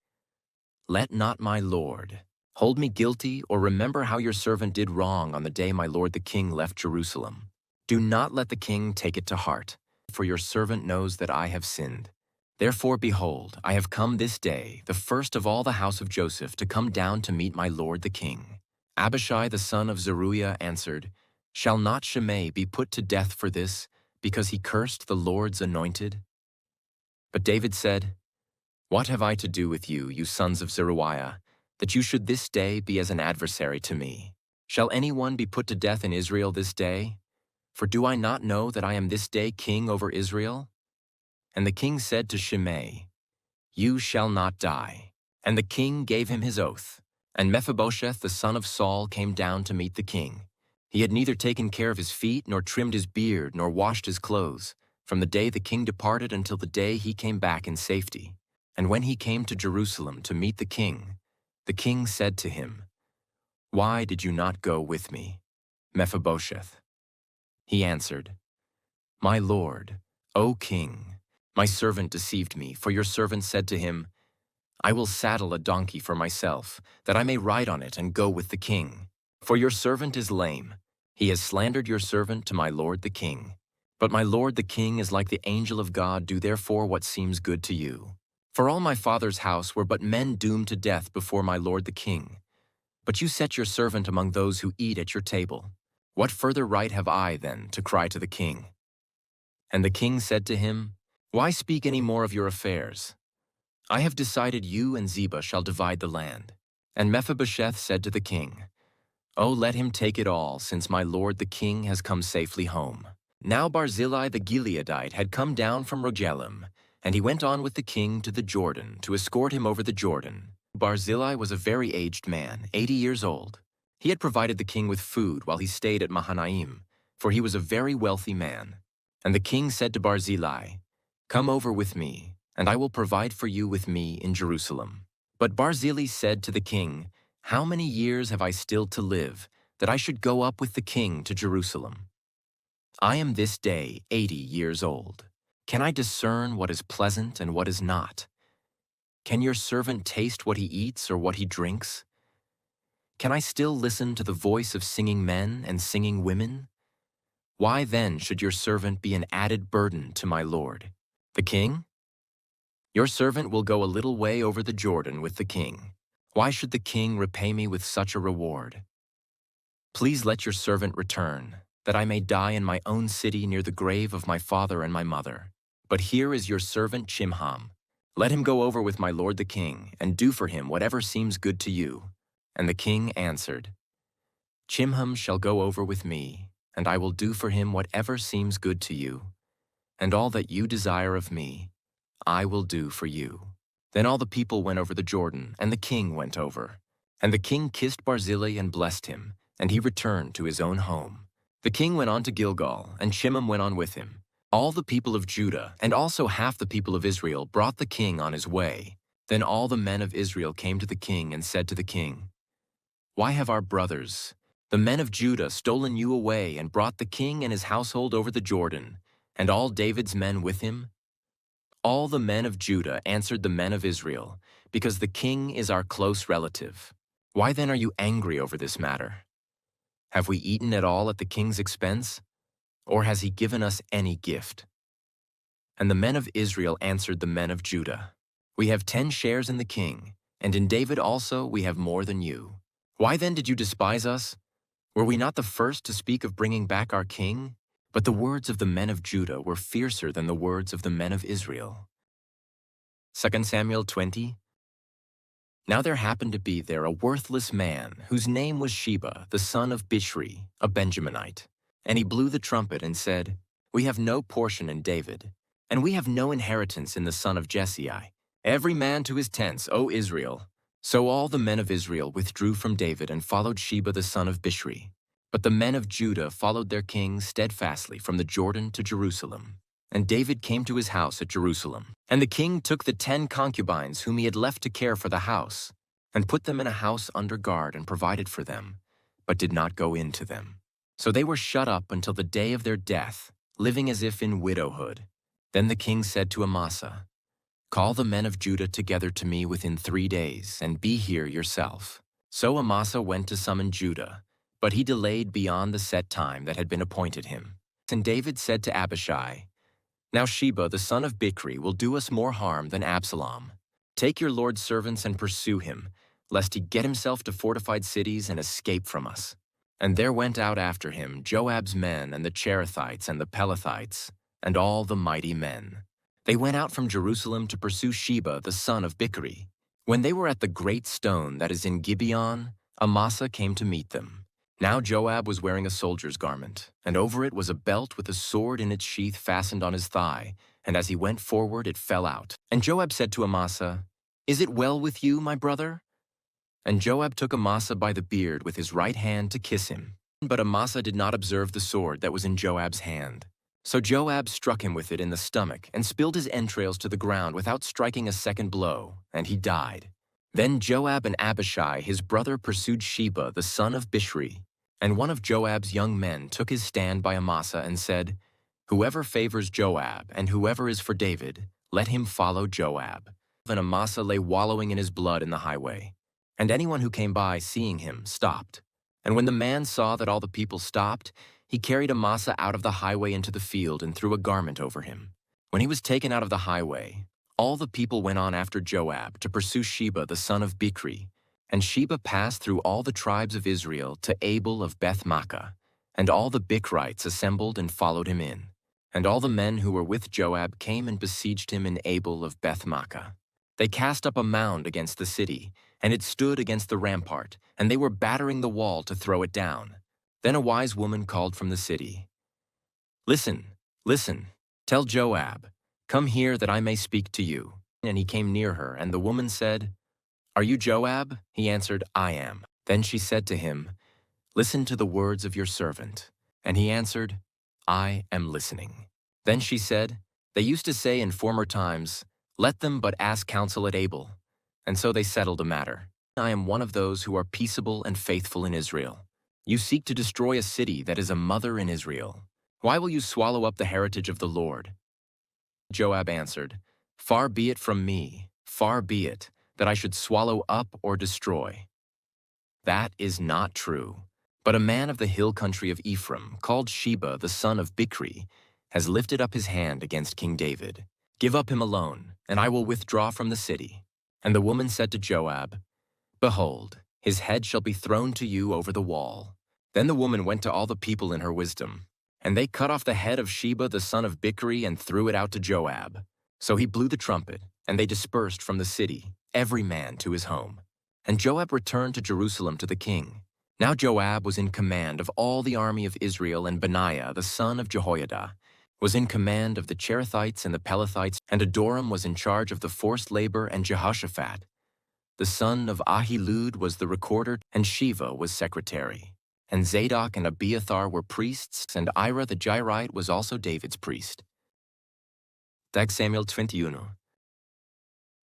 "Let not my lord hold me guilty, or remember how your servant did wrong on the day my lord the king left Jerusalem. Do not let the king take it to heart, for your servant knows that I have sinned. Therefore, behold, I have come this day, the first of all the house of Joseph, to come down to meet my lord the king." Abishai the son of Zeruiah answered, "Shall not Shimei be put to death for this, because he cursed the Lord's anointed?" But David said, "What have I to do with you, you sons of Zeruiah, that you should this day be as an adversary to me? Shall anyone be put to death in Israel this day? For do I not know that I am this day king over Israel?" And the king said to Shimei, "You shall not die." And the king gave him his oath. And Mephibosheth the son of Saul came down to meet the king. He had neither taken care of his feet, nor trimmed his beard, nor washed his clothes, from the day the king departed until the day he came back in safety. And when he came to Jerusalem to meet the king said to him, "Why did you not go with me, Mephibosheth?" He answered, "My lord, O king, my servant deceived me, for your servant said to him, 'I will saddle a donkey for myself, that I may ride on it and go with the king.' For your servant is lame. He has slandered your servant to my lord the king. But my lord the king is like the angel of God. Do therefore what seems good to you. For all my father's house were but men doomed to death before my lord the king. But you set your servant among those who eat at your table. What further right have I, then, to cry to the king?" And the king said to him, "Why speak any more of your affairs? I have decided you and Ziba shall divide the land." And Mephibosheth said to the king, "Oh, let him take it all, since my lord the king has come safely home." Now Barzillai the Gileadite had come down from Rogelim, and he went on with the king to the Jordan to escort him over the Jordan. Barzillai was a very aged man, 80 years old. He had provided the king with food while he stayed at Mahanaim, for he was a very wealthy man. And the king said to Barzillai, Come over with me, and I will provide for you with me in Jerusalem." But Barzillai said to the king, "How many years have I still to live, that I should go up with the king to Jerusalem? I am this day 80 years old. Can I discern what is pleasant and what is not? Can your servant taste what he eats or what he drinks? Can I still listen to the voice of singing men and singing women? Why then should your servant be an added burden to my lord, the king? Your servant will go a little way over the Jordan with the king. Why should the king repay me with such a reward? Please let your servant return, that I may die in my own city near the grave of my father and my mother. But here is your servant Chimham. Let him go over with my lord the king, and do for him whatever seems good to you." And the king answered, "Chimham shall go over with me, and I will do for him whatever seems good to you, and all that you desire of me, I will do for you." Then all the people went over the Jordan, and the king went over. And the king kissed Barzillai and blessed him, and he returned to his own home. The king went on to Gilgal, and Chimham went on with him. All the people of Judah, and also half the people of Israel, brought the king on his way. Then all the men of Israel came to the king and said to the king, "Why have our brothers, the men of Judah, stolen you away and brought the king and his household over the Jordan, and all David's men with him?" All the men of Judah answered the men of Israel, "Because the king is our close relative. Why then are you angry over this matter? Have we eaten at all at the king's expense? Or has he given us any gift?" And the men of Israel answered the men of Judah, "We have 10 shares in the king, and in David also we have more than you. Why then did you despise us? Were we not the first to speak of bringing back our king?" But the words of the men of Judah were fiercer than the words of the men of Israel. 2 Samuel 20. Now there happened to be there a worthless man, whose name was Sheba, the son of Bichri, a Benjaminite. And he blew the trumpet and said, "We have no portion in David, and we have no inheritance in the son of Jesse. Every man to his tents, O Israel." So all the men of Israel withdrew from David and followed Sheba the son of Bichri. But the men of Judah followed their king steadfastly from the Jordan to Jerusalem. And David came to his house at Jerusalem. And the king took the 10 concubines whom he had left to care for the house, and put them in a house under guard and provided for them, but did not go in to them. So they were shut up until the day of their death, living as if in widowhood. Then the king said to Amasa, "Call the men of Judah together to me within 3 days, and be here yourself." So Amasa went to summon Judah, but he delayed beyond the set time that had been appointed him. And David said to Abishai, "Now Sheba the son of Bichri will do us more harm than Absalom. Take your lord's servants and pursue him, lest he get himself to fortified cities and escape from us." And there went out after him Joab's men and the Cherethites and the Pelethites, and all the mighty men. They went out from Jerusalem to pursue Sheba the son of Bichri. When they were at the great stone that is in Gibeon, Amasa came to meet them. Now Joab was wearing a soldier's garment, and over it was a belt with a sword in its sheath fastened on his thigh, and as he went forward it fell out. And Joab said to Amasa, "Is it well with you, my brother?" And Joab took Amasa by the beard with his right hand to kiss him. But Amasa did not observe the sword that was in Joab's hand. So Joab struck him with it in the stomach and spilled his entrails to the ground without striking a second blow, and he died. Then Joab and Abishai his brother pursued Sheba the son of Bichri. And one of Joab's young men took his stand by Amasa and said, "Whoever favors Joab and whoever is for David, let him follow Joab." And Amasa lay wallowing in his blood in the highway. And anyone who came by, seeing him, stopped. And when the man saw that all the people stopped, he carried Amasa out of the highway into the field and threw a garment over him. When he was taken out of the highway, all the people went on after Joab to pursue Sheba the son of Bichri. And Sheba passed through all the tribes of Israel to Abel of Beth-Makkah, and all the Bichrites assembled and followed him in. And all the men who were with Joab came and besieged him in Abel of Beth-Makkah. They cast up a mound against the city, and it stood against the rampart, and they were battering the wall to throw it down. Then a wise woman called from the city, "Listen, listen, tell Joab, 'Come here that I may speak to you.'" And he came near her, and the woman said, "Are you Joab?" He answered, "I am." Then she said to him, "Listen to the words of your servant." And he answered, "I am listening." Then she said, They used to say in former times, "Let them but ask counsel at Abel." And so they settled a matter. I am one of those who are peaceable and faithful in Israel. You seek to destroy a city that is a mother in Israel. Why will you swallow up the heritage of the Lord? Joab answered, "Far be it from me, far be it, that I should swallow up or destroy. That is not true. But a man of the hill country of Ephraim, called Sheba the son of Bichri, has lifted up his hand against King David. Give up him alone, and I will withdraw from the city." And the woman said to Joab, "Behold, his head shall be thrown to you over the wall." Then the woman went to all the people in her wisdom, and they cut off the head of Sheba the son of Bichri and threw it out to Joab. So he blew the trumpet, and they dispersed from the city, every man to his home. And Joab returned to Jerusalem to the king. Now Joab was in command of all the army of Israel, and Benaiah the son of Jehoiada was in command of the Cherethites and the Pelethites, and Adoram was in charge of the forced labor, and Jehoshaphat the son of Ahilud was the recorder, and Sheva was secretary. And Zadok and Abiathar were priests, and Ira the Jairite was also David's priest. Samuel 21.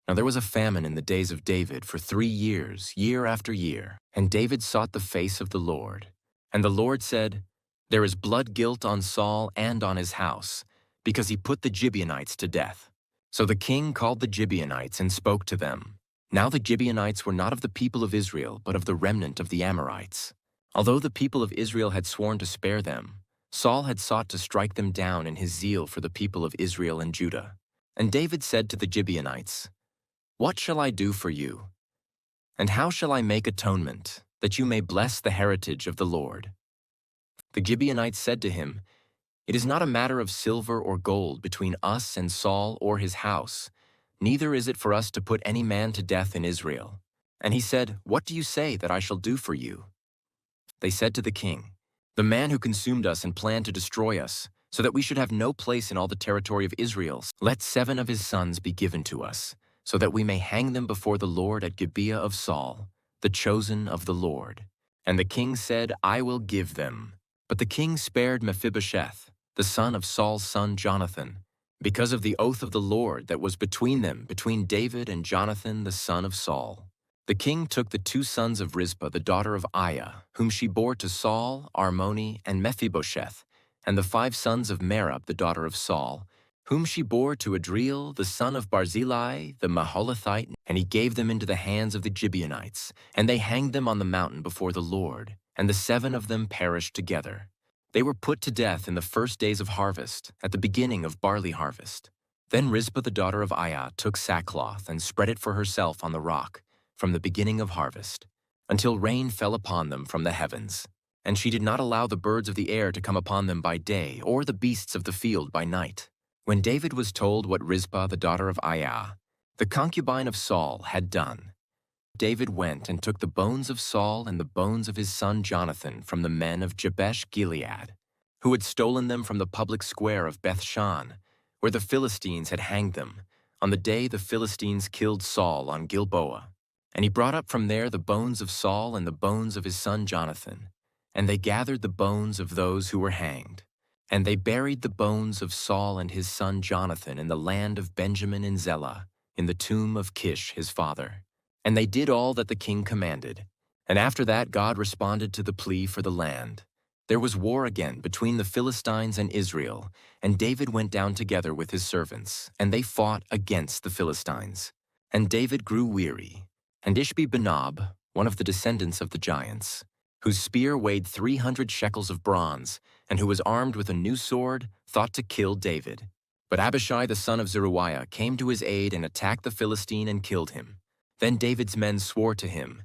Now there was a famine in the days of David for 3 years, year after year, and David sought the face of the Lord. And the Lord said, "There is blood guilt on Saul and on his house, because he put the Gibeonites to death." So the king called the Gibeonites and spoke to them. Now the Gibeonites were not of the people of Israel, but of the remnant of the Amorites. Although the people of Israel had sworn to spare them, Saul had sought to strike them down in his zeal for the people of Israel and Judah. And David said to the Gibeonites, "What shall I do for you? And how shall I make atonement, that you may bless the heritage of the Lord?" The Gibeonites said to him, "It is not a matter of silver or gold between us and Saul or his house, neither is it for us to put any man to death in Israel." And he said, "What do you say that I shall do for you?" They said to the king, "The man who consumed us and planned to destroy us, so that we should have no place in all the territory of Israel, let 7 of his sons be given to us, so that we may hang them before the Lord at Gibeah of Saul, the chosen of the Lord." And the king said, "I will give them." But the king spared Mephibosheth, the son of Saul's son Jonathan, because of the oath of the Lord that was between them, between David and Jonathan the son of Saul. The king took the 2 sons of Rizpah, the daughter of Aiah, whom she bore to Saul, Armoni, and Mephibosheth, and the 5 sons of Merab, the daughter of Saul, whom she bore to Adriel, the son of Barzillai, the Maholathite, and he gave them into the hands of the Gibeonites, and they hanged them on the mountain before the Lord, and the 7 of them perished together. They were put to death in the first days of harvest, at the beginning of barley harvest. Then Rizpah the daughter of Aiah took sackcloth and spread it for herself on the rock, from the beginning of harvest, until rain fell upon them from the heavens. And she did not allow the birds of the air to come upon them by day, or the beasts of the field by night. When David was told what Rizpah the daughter of Aiah, the concubine of Saul, had done, David went and took the bones of Saul and the bones of his son Jonathan from the men of Jabesh Gilead, who had stolen them from the public square of Bethshan, where the Philistines had hanged them, on the day the Philistines killed Saul on Gilboa. And he brought up from there the bones of Saul and the bones of his son Jonathan, and they gathered the bones of those who were hanged. And they buried the bones of Saul and his son Jonathan in the land of Benjamin in Zelah, in the tomb of Kish his father. And they did all that the king commanded. And after that God responded to the plea for the land. There was war again between the Philistines and Israel, and David went down together with his servants, and they fought against the Philistines. And David grew weary, and Ishbi-Benob, one of the descendants of the giants, whose spear weighed 300 shekels of bronze, and who was armed with a new sword, thought to kill David. But Abishai the son of Zeruiah came to his aid and attacked the Philistine and killed him. Then David's men swore to him,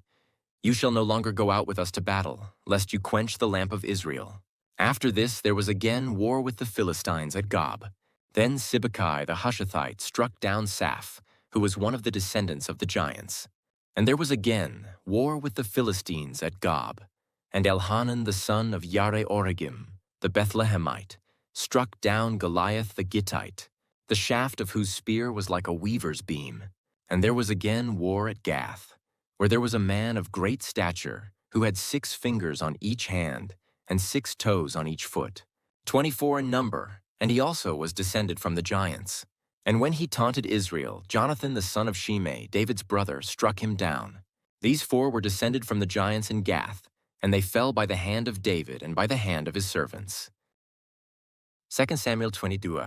"You shall no longer go out with us to battle, lest you quench the lamp of Israel." After this there was again war with the Philistines at Gob. Then Sibbecai the Hushathite struck down Saph, who was one of the descendants of the giants. And there was again war with the Philistines at Gob. And Elhanan the son of Yare-Oregim, the Bethlehemite, struck down Goliath the Gittite, the shaft of whose spear was like a weaver's beam. And there was again war at Gath, where there was a man of great stature, who had 6 fingers on each hand, and 6 toes on each foot, 24 in number, And he also was descended from the giants. And when he taunted Israel, Jonathan the son of Shimei, David's brother, struck him down. These four were descended from the giants in Gath, and they fell by the hand of David and by the hand of his servants. 2 Samuel 22.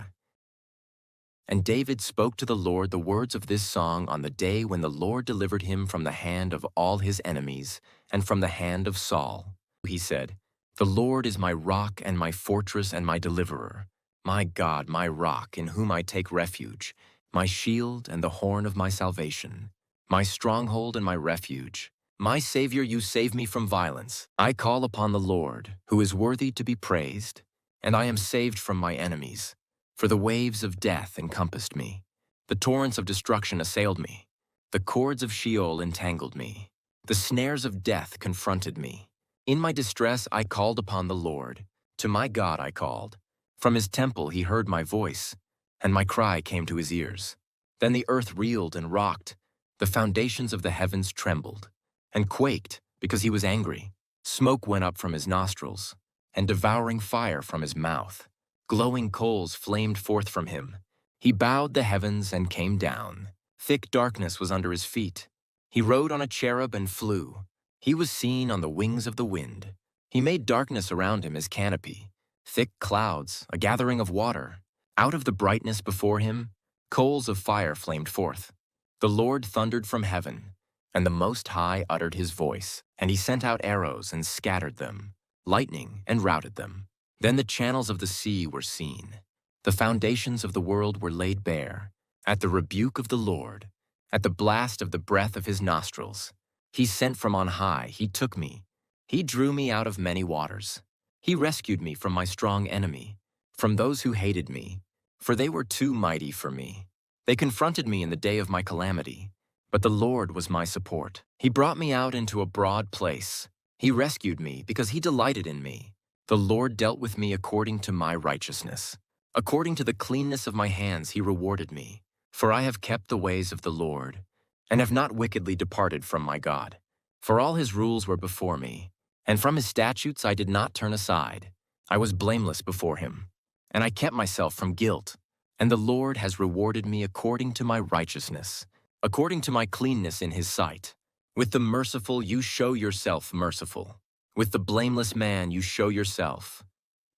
And David spoke to the Lord the words of this song on the day when the Lord delivered him from the hand of all his enemies and from the hand of Saul. He said, "The Lord is my rock and my fortress and my deliverer, my God, my rock, in whom I take refuge, my shield and the horn of my salvation, my stronghold and my refuge. My Savior, you save me from violence. I call upon the Lord, who is worthy to be praised, and I am saved from my enemies. For the waves of death encompassed me. The torrents of destruction assailed me. The cords of Sheol entangled me. The snares of death confronted me. In my distress I called upon the Lord. To my God I called. From his temple he heard my voice, and my cry came to his ears. Then the earth reeled and rocked. The foundations of the heavens trembled and quaked because he was angry. Smoke went up from his nostrils, and devouring fire from his mouth. Glowing coals flamed forth from him. He bowed the heavens and came down. Thick darkness was under his feet. He rode on a cherub and flew. He was seen on the wings of the wind. He made darkness around him his canopy, thick clouds, a gathering of water. Out of the brightness before him, coals of fire flamed forth. The Lord thundered from heaven, and the Most High uttered his voice, and he sent out arrows and scattered them, lightning and routed them. Then the channels of the sea were seen. The foundations of the world were laid bare. At the rebuke of the Lord, at the blast of the breath of his nostrils, he sent from on high, he took me. He drew me out of many waters. He rescued me from my strong enemy, from those who hated me, for they were too mighty for me. They confronted me in the day of my calamity, but the Lord was my support. He brought me out into a broad place. He rescued me because he delighted in me. The Lord dealt with me according to my righteousness. According to the cleanness of my hands he rewarded me. For I have kept the ways of the Lord, and have not wickedly departed from my God. For all his rules were before me, and from his statutes I did not turn aside. I was blameless before him, and I kept myself from guilt. And the Lord has rewarded me according to my righteousness, according to my cleanness in his sight. With the merciful you show yourself merciful. With the blameless man you show yourself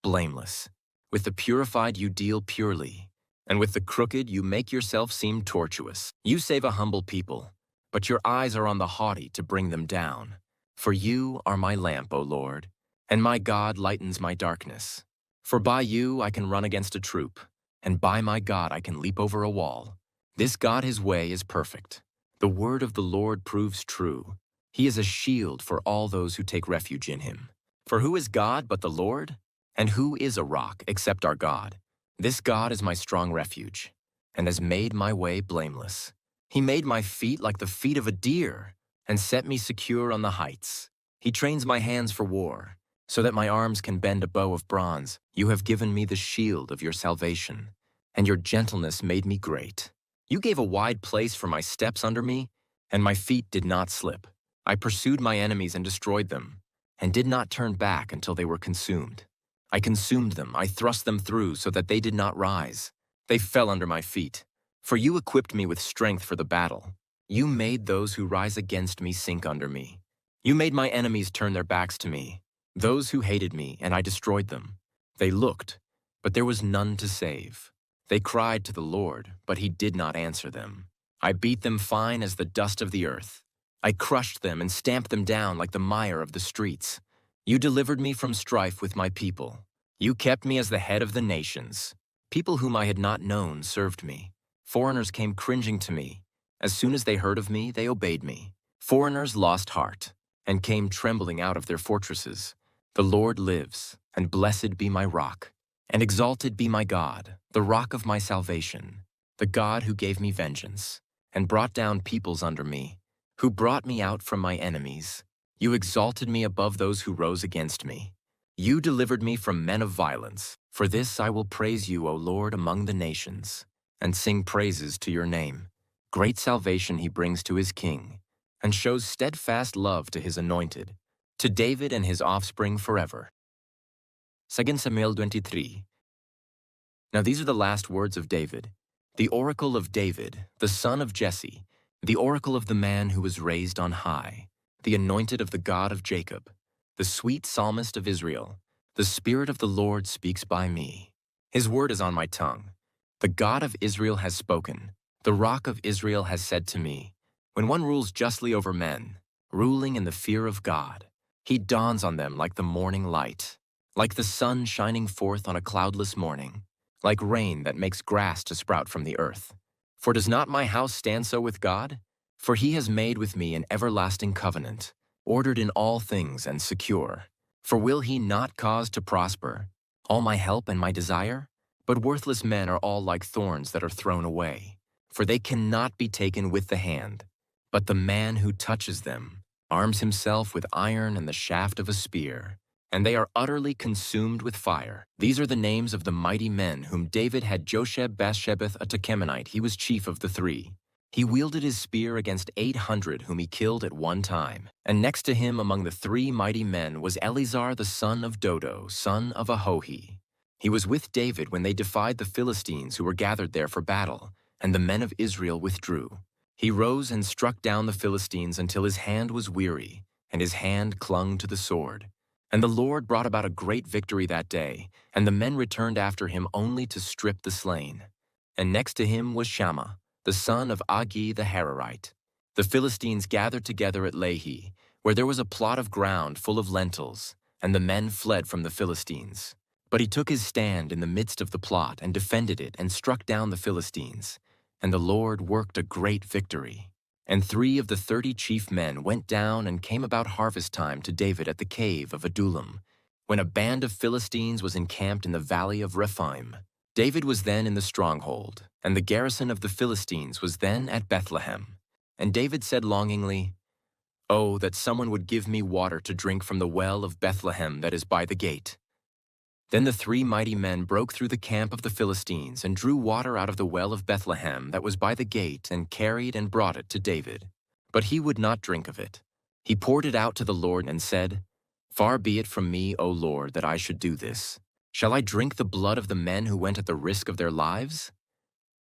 blameless. With the purified you deal purely, and with the crooked you make yourself seem tortuous. You save a humble people, but your eyes are on the haughty to bring them down. For you are my lamp, O Lord, and my God lightens my darkness. For by you I can run against a troop, and by my God I can leap over a wall. This God, his way is perfect. The word of the Lord proves true. He is a shield for all those who take refuge in him. For who is God but the Lord? And who is a rock except our God? This God is my strong refuge, and has made my way blameless. He made my feet like the feet of a deer, and set me secure on the heights. He trains my hands for war, so that my arms can bend a bow of bronze. You have given me the shield of your salvation, and your gentleness made me great. You gave a wide place for my steps under me, and my feet did not slip. I pursued my enemies and destroyed them, and did not turn back until they were consumed. I consumed them, I thrust them through so that they did not rise. They fell under my feet. For you equipped me with strength for the battle. You made those who rise against me sink under me. You made my enemies turn their backs to me, those who hated me, and I destroyed them. They looked, but there was none to save. They cried to the Lord, but he did not answer them. I beat them fine as the dust of the earth. I crushed them and stamped them down like the mire of the streets. You delivered me from strife with my people. You kept me as the head of the nations. People whom I had not known served me. Foreigners came cringing to me. As soon as they heard of me, they obeyed me. Foreigners lost heart and came trembling out of their fortresses. The Lord lives, and blessed be my rock, and exalted be my God, the rock of my salvation, the God who gave me vengeance, and brought down peoples under me, who brought me out from my enemies. You exalted me above those who rose against me. You delivered me from men of violence. For this I will praise you, O Lord, among the nations, and sing praises to your name. Great salvation he brings to his king, and shows steadfast love to his anointed, to David and his offspring forever. 2 Samuel 23. Now these are the last words of David. The oracle of David, the son of Jesse, the oracle of the man who was raised on high, the anointed of the God of Jacob, the sweet psalmist of Israel. The Spirit of the Lord speaks by me. His word is on my tongue. The God of Israel has spoken. The rock of Israel has said to me, when one rules justly over men, ruling in the fear of God, he dawns on them like the morning light, like the sun shining forth on a cloudless morning, like rain that makes grass to sprout from the earth. For does not my house stand so with God? For he has made with me an everlasting covenant, ordered in all things and secure. For will he not cause to prosper all my help and my desire? But worthless men are all like thorns that are thrown away, for they cannot be taken with the hand. But the man who touches them arms himself with iron and the shaft of a spear, and they are utterly consumed with fire. These are the names of the mighty men whom David had. Josheb-Basshebeth a Tekemonite, he was chief of the three. He wielded his spear against 800 whom he killed at one time. And next to him among the three mighty men was Eleazar the son of Dodo, son of Ahohi. He was with David when they defied the Philistines who were gathered there for battle, and the men of Israel withdrew. He rose and struck down the Philistines until his hand was weary, and his hand clung to the sword. And the Lord brought about a great victory that day, and the men returned after him only to strip the slain. And next to him was Shammah, the son of Agi the Hararite. The Philistines gathered together at Lehi, where there was a plot of ground full of lentils, and the men fled from the Philistines. But he took his stand in the midst of the plot and defended it and struck down the Philistines. And the Lord worked a great victory. And 3 of the 30 chief men went down and came about harvest time to David at the cave of Adullam, when a band of Philistines was encamped in the valley of Rephaim. David was then in the stronghold, and the garrison of the Philistines was then at Bethlehem. And David said longingly, "Oh, that someone would give me water to drink from the well of Bethlehem that is by the gate." Then the 3 mighty men broke through the camp of the Philistines and drew water out of the well of Bethlehem that was by the gate and carried and brought it to David. But he would not drink of it. He poured it out to the Lord and said, "Far be it from me, O Lord, that I should do this. Shall I drink the blood of the men who went at the risk of their lives?"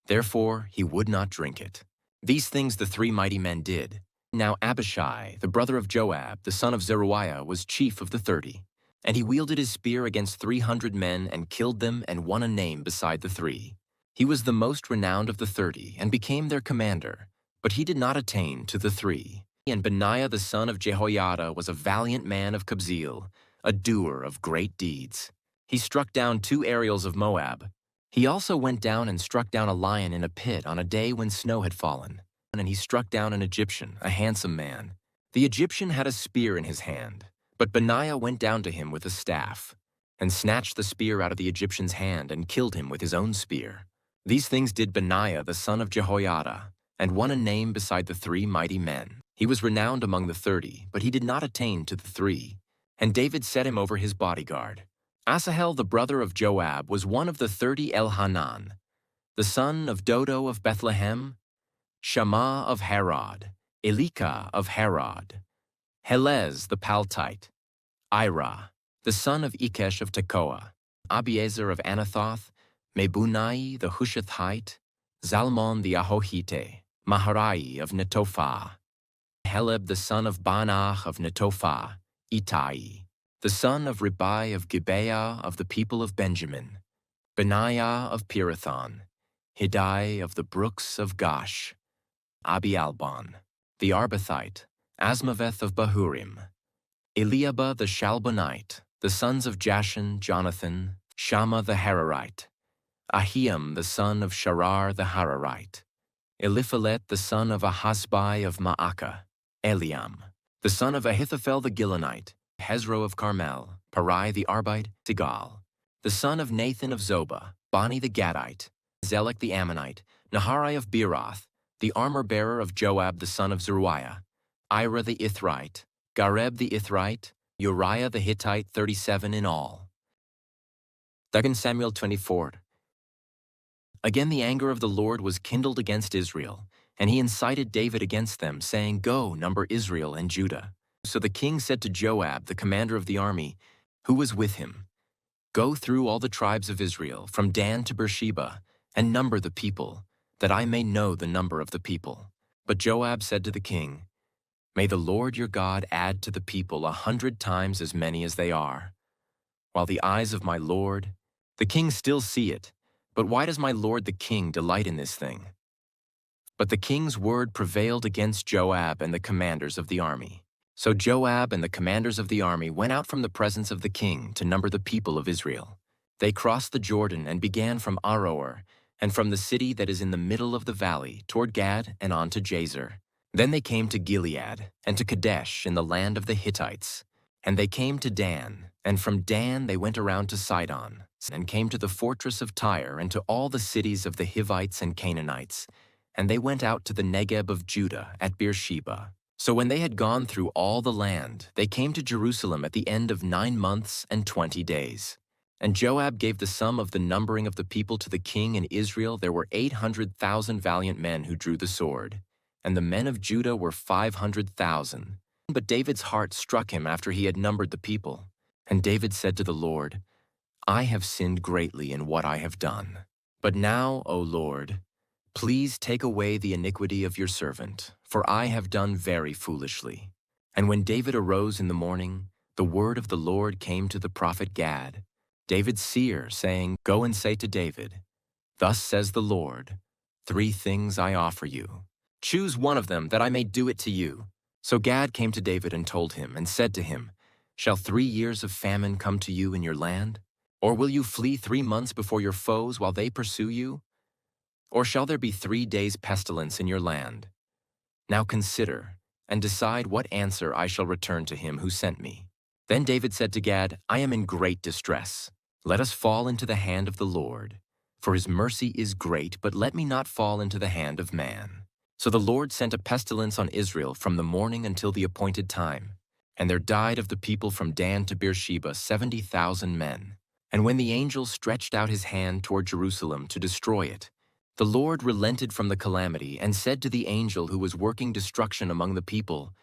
Therefore he would not drink it. These things the 3 mighty men did. Now Abishai, the brother of Joab, the son of Zeruiah, was chief of the 30. And he wielded his spear against 300 men and killed them and won a name beside the 3. He was the most renowned of the 30 and became their commander, but he did not attain to the 3. And Benaiah the son of Jehoiada was a valiant man of Kabzeel, a doer of great deeds. He struck down 2 Ariels of Moab. He also went down and struck down a lion in a pit on a day when snow had fallen. And he struck down an Egyptian, a handsome man. The Egyptian had a spear in his hand, but Benaiah went down to him with a staff, and snatched the spear out of the Egyptian's hand and killed him with his own spear. These things did Benaiah the son of Jehoiada, and won a name beside the 3 mighty men. He was renowned among the 30, but he did not attain to the 3. And David set him over his bodyguard. Asahel the brother of Joab was one of the 30. Elhanan, the son of Dodo of Bethlehem, Shammah of Harod, Elika of Harod, Helez the Paltite, Ira, the son of Ikesh of Tekoa, Abiezer of Anathoth, Mebunai the Hushathite, Zalmon the Ahohite, Maharai of Netophah, Heleb the son of Banach of Netophah, Ittai, the son of Ribai of Gibeah of the people of Benjamin, Benaiah of Pirathon, Hiddai of the brooks of Gash, Abialbon, the Arbathite, Asmaveth of Bahurim, Eliabah the Shalbonite, the sons of Jashan, Jonathan, Shammah the Hararite, Ahiam the son of Sharar the Hararite, Eliphalet the son of Ahasbai of Maacah, Eliam, the son of Ahithophel the Gilonite, Hezro of Carmel, Parai the Arbite, Sigal, the son of Nathan of Zobah, Bani the Gadite, Zelek the Ammonite, Naharai of Beeroth, the armor-bearer of Joab the son of Zeruiah, Ira the Ithrite, Gareb the Ithrite, Uriah the Hittite, 37 in all. 2 Samuel 24. Again the anger of the Lord was kindled against Israel, and he incited David against them, saying, "Go, number Israel and Judah." So the king said to Joab, the commander of the army, who was with him, Go through all the tribes of Israel, from Dan to Beersheba, and number the people, that I may know the number of the people. But Joab said to the king, May the Lord your God add to the people 100 times as many as they are. While the eyes of my lord, the king still see it, but why does my lord the king delight in this thing? But the king's word prevailed against Joab and the commanders of the army. So Joab and the commanders of the army went out from the presence of the king to number the people of Israel. They crossed the Jordan and began from Aroer, and from the city that is in the middle of the valley, toward Gad and on to Jazer. Then they came to Gilead, and to Kadesh in the land of the Hittites. And they came to Dan, and from Dan they went around to Sidon, and came to the fortress of Tyre and to all the cities of the Hivites and Canaanites. And they went out to the Negeb of Judah at Beersheba. So when they had gone through all the land, they came to Jerusalem at the end of 9 months and 20 days. And Joab gave the sum of the numbering of the people to the king in Israel. There were 800,000 valiant men who drew the sword, and the men of Judah were 500,000. But David's heart struck him after he had numbered the people. And David said to the Lord, I have sinned greatly in what I have done. But now, O Lord, please take away the iniquity of your servant, for I have done very foolishly. And when David arose in the morning, the word of the Lord came to the prophet Gad, David's seer, saying, Go and say to David, Thus says the Lord, 3 things I offer you. Choose one of them, that I may do it to you. So Gad came to David and told him, and said to him, Shall 3 years of famine come to you in your land? Or will you flee 3 months before your foes while they pursue you? Or shall there be 3 days' pestilence in your land? Now consider, and decide what answer I shall return to him who sent me. Then David said to Gad, I am in great distress. Let us fall into the hand of the Lord. For his mercy is great, but let me not fall into the hand of man. So the Lord sent a pestilence on Israel from the morning until the appointed time. And there died of the people from Dan to Beersheba 70,000 men. And when the angel stretched out his hand toward Jerusalem to destroy it, the Lord relented from the calamity and said to the angel who was working destruction among the people,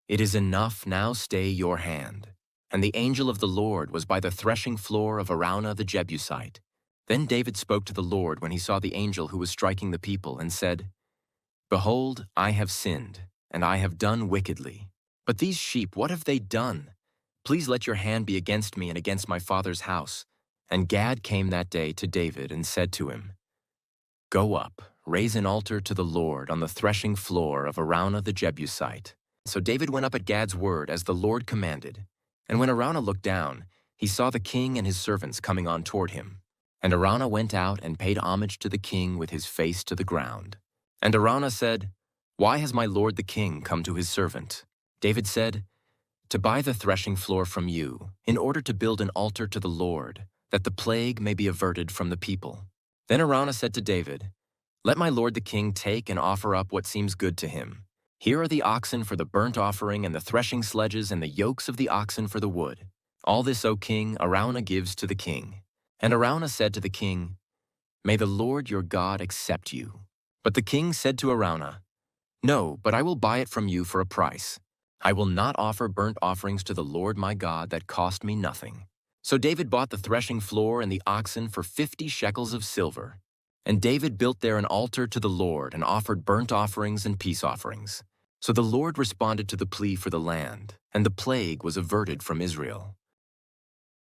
It is enough, now stay your hand. And the angel of the Lord was by the threshing floor of Araunah the Jebusite. Then David spoke to the Lord when he saw the angel who was striking the people, and said, Behold, I have sinned, and I have done wickedly. But these sheep, what have they done? Please let your hand be against me and against my father's house. And Gad came that day to David and said to him, Go up, raise an altar to the Lord on the threshing floor of Araunah the Jebusite. So David went up at Gad's word as the Lord commanded. And when Araunah looked down, he saw the king and his servants coming on toward him. And Araunah went out and paid homage to the king with his face to the ground. And Araunah said, Why has my lord the king come to his servant? David said, To buy the threshing floor from you, in order to build an altar to the Lord, that the plague may be averted from the people. Then Araunah said to David, Let my lord the king take and offer up what seems good to him. Here are the oxen for the burnt offering, and the threshing sledges, and the yokes of the oxen for the wood. All this, O king, Araunah gives to the king. And Araunah said to the king, May the Lord your God accept you. But the king said to Araunah, No, but I will buy it from you for a price. I will not offer burnt offerings to the Lord my God that cost me nothing. So David bought the threshing floor and the oxen for 50 shekels of silver. And David built there an altar to the Lord and offered burnt offerings and peace offerings. So the Lord responded to the plea for the land, and the plague was averted from Israel.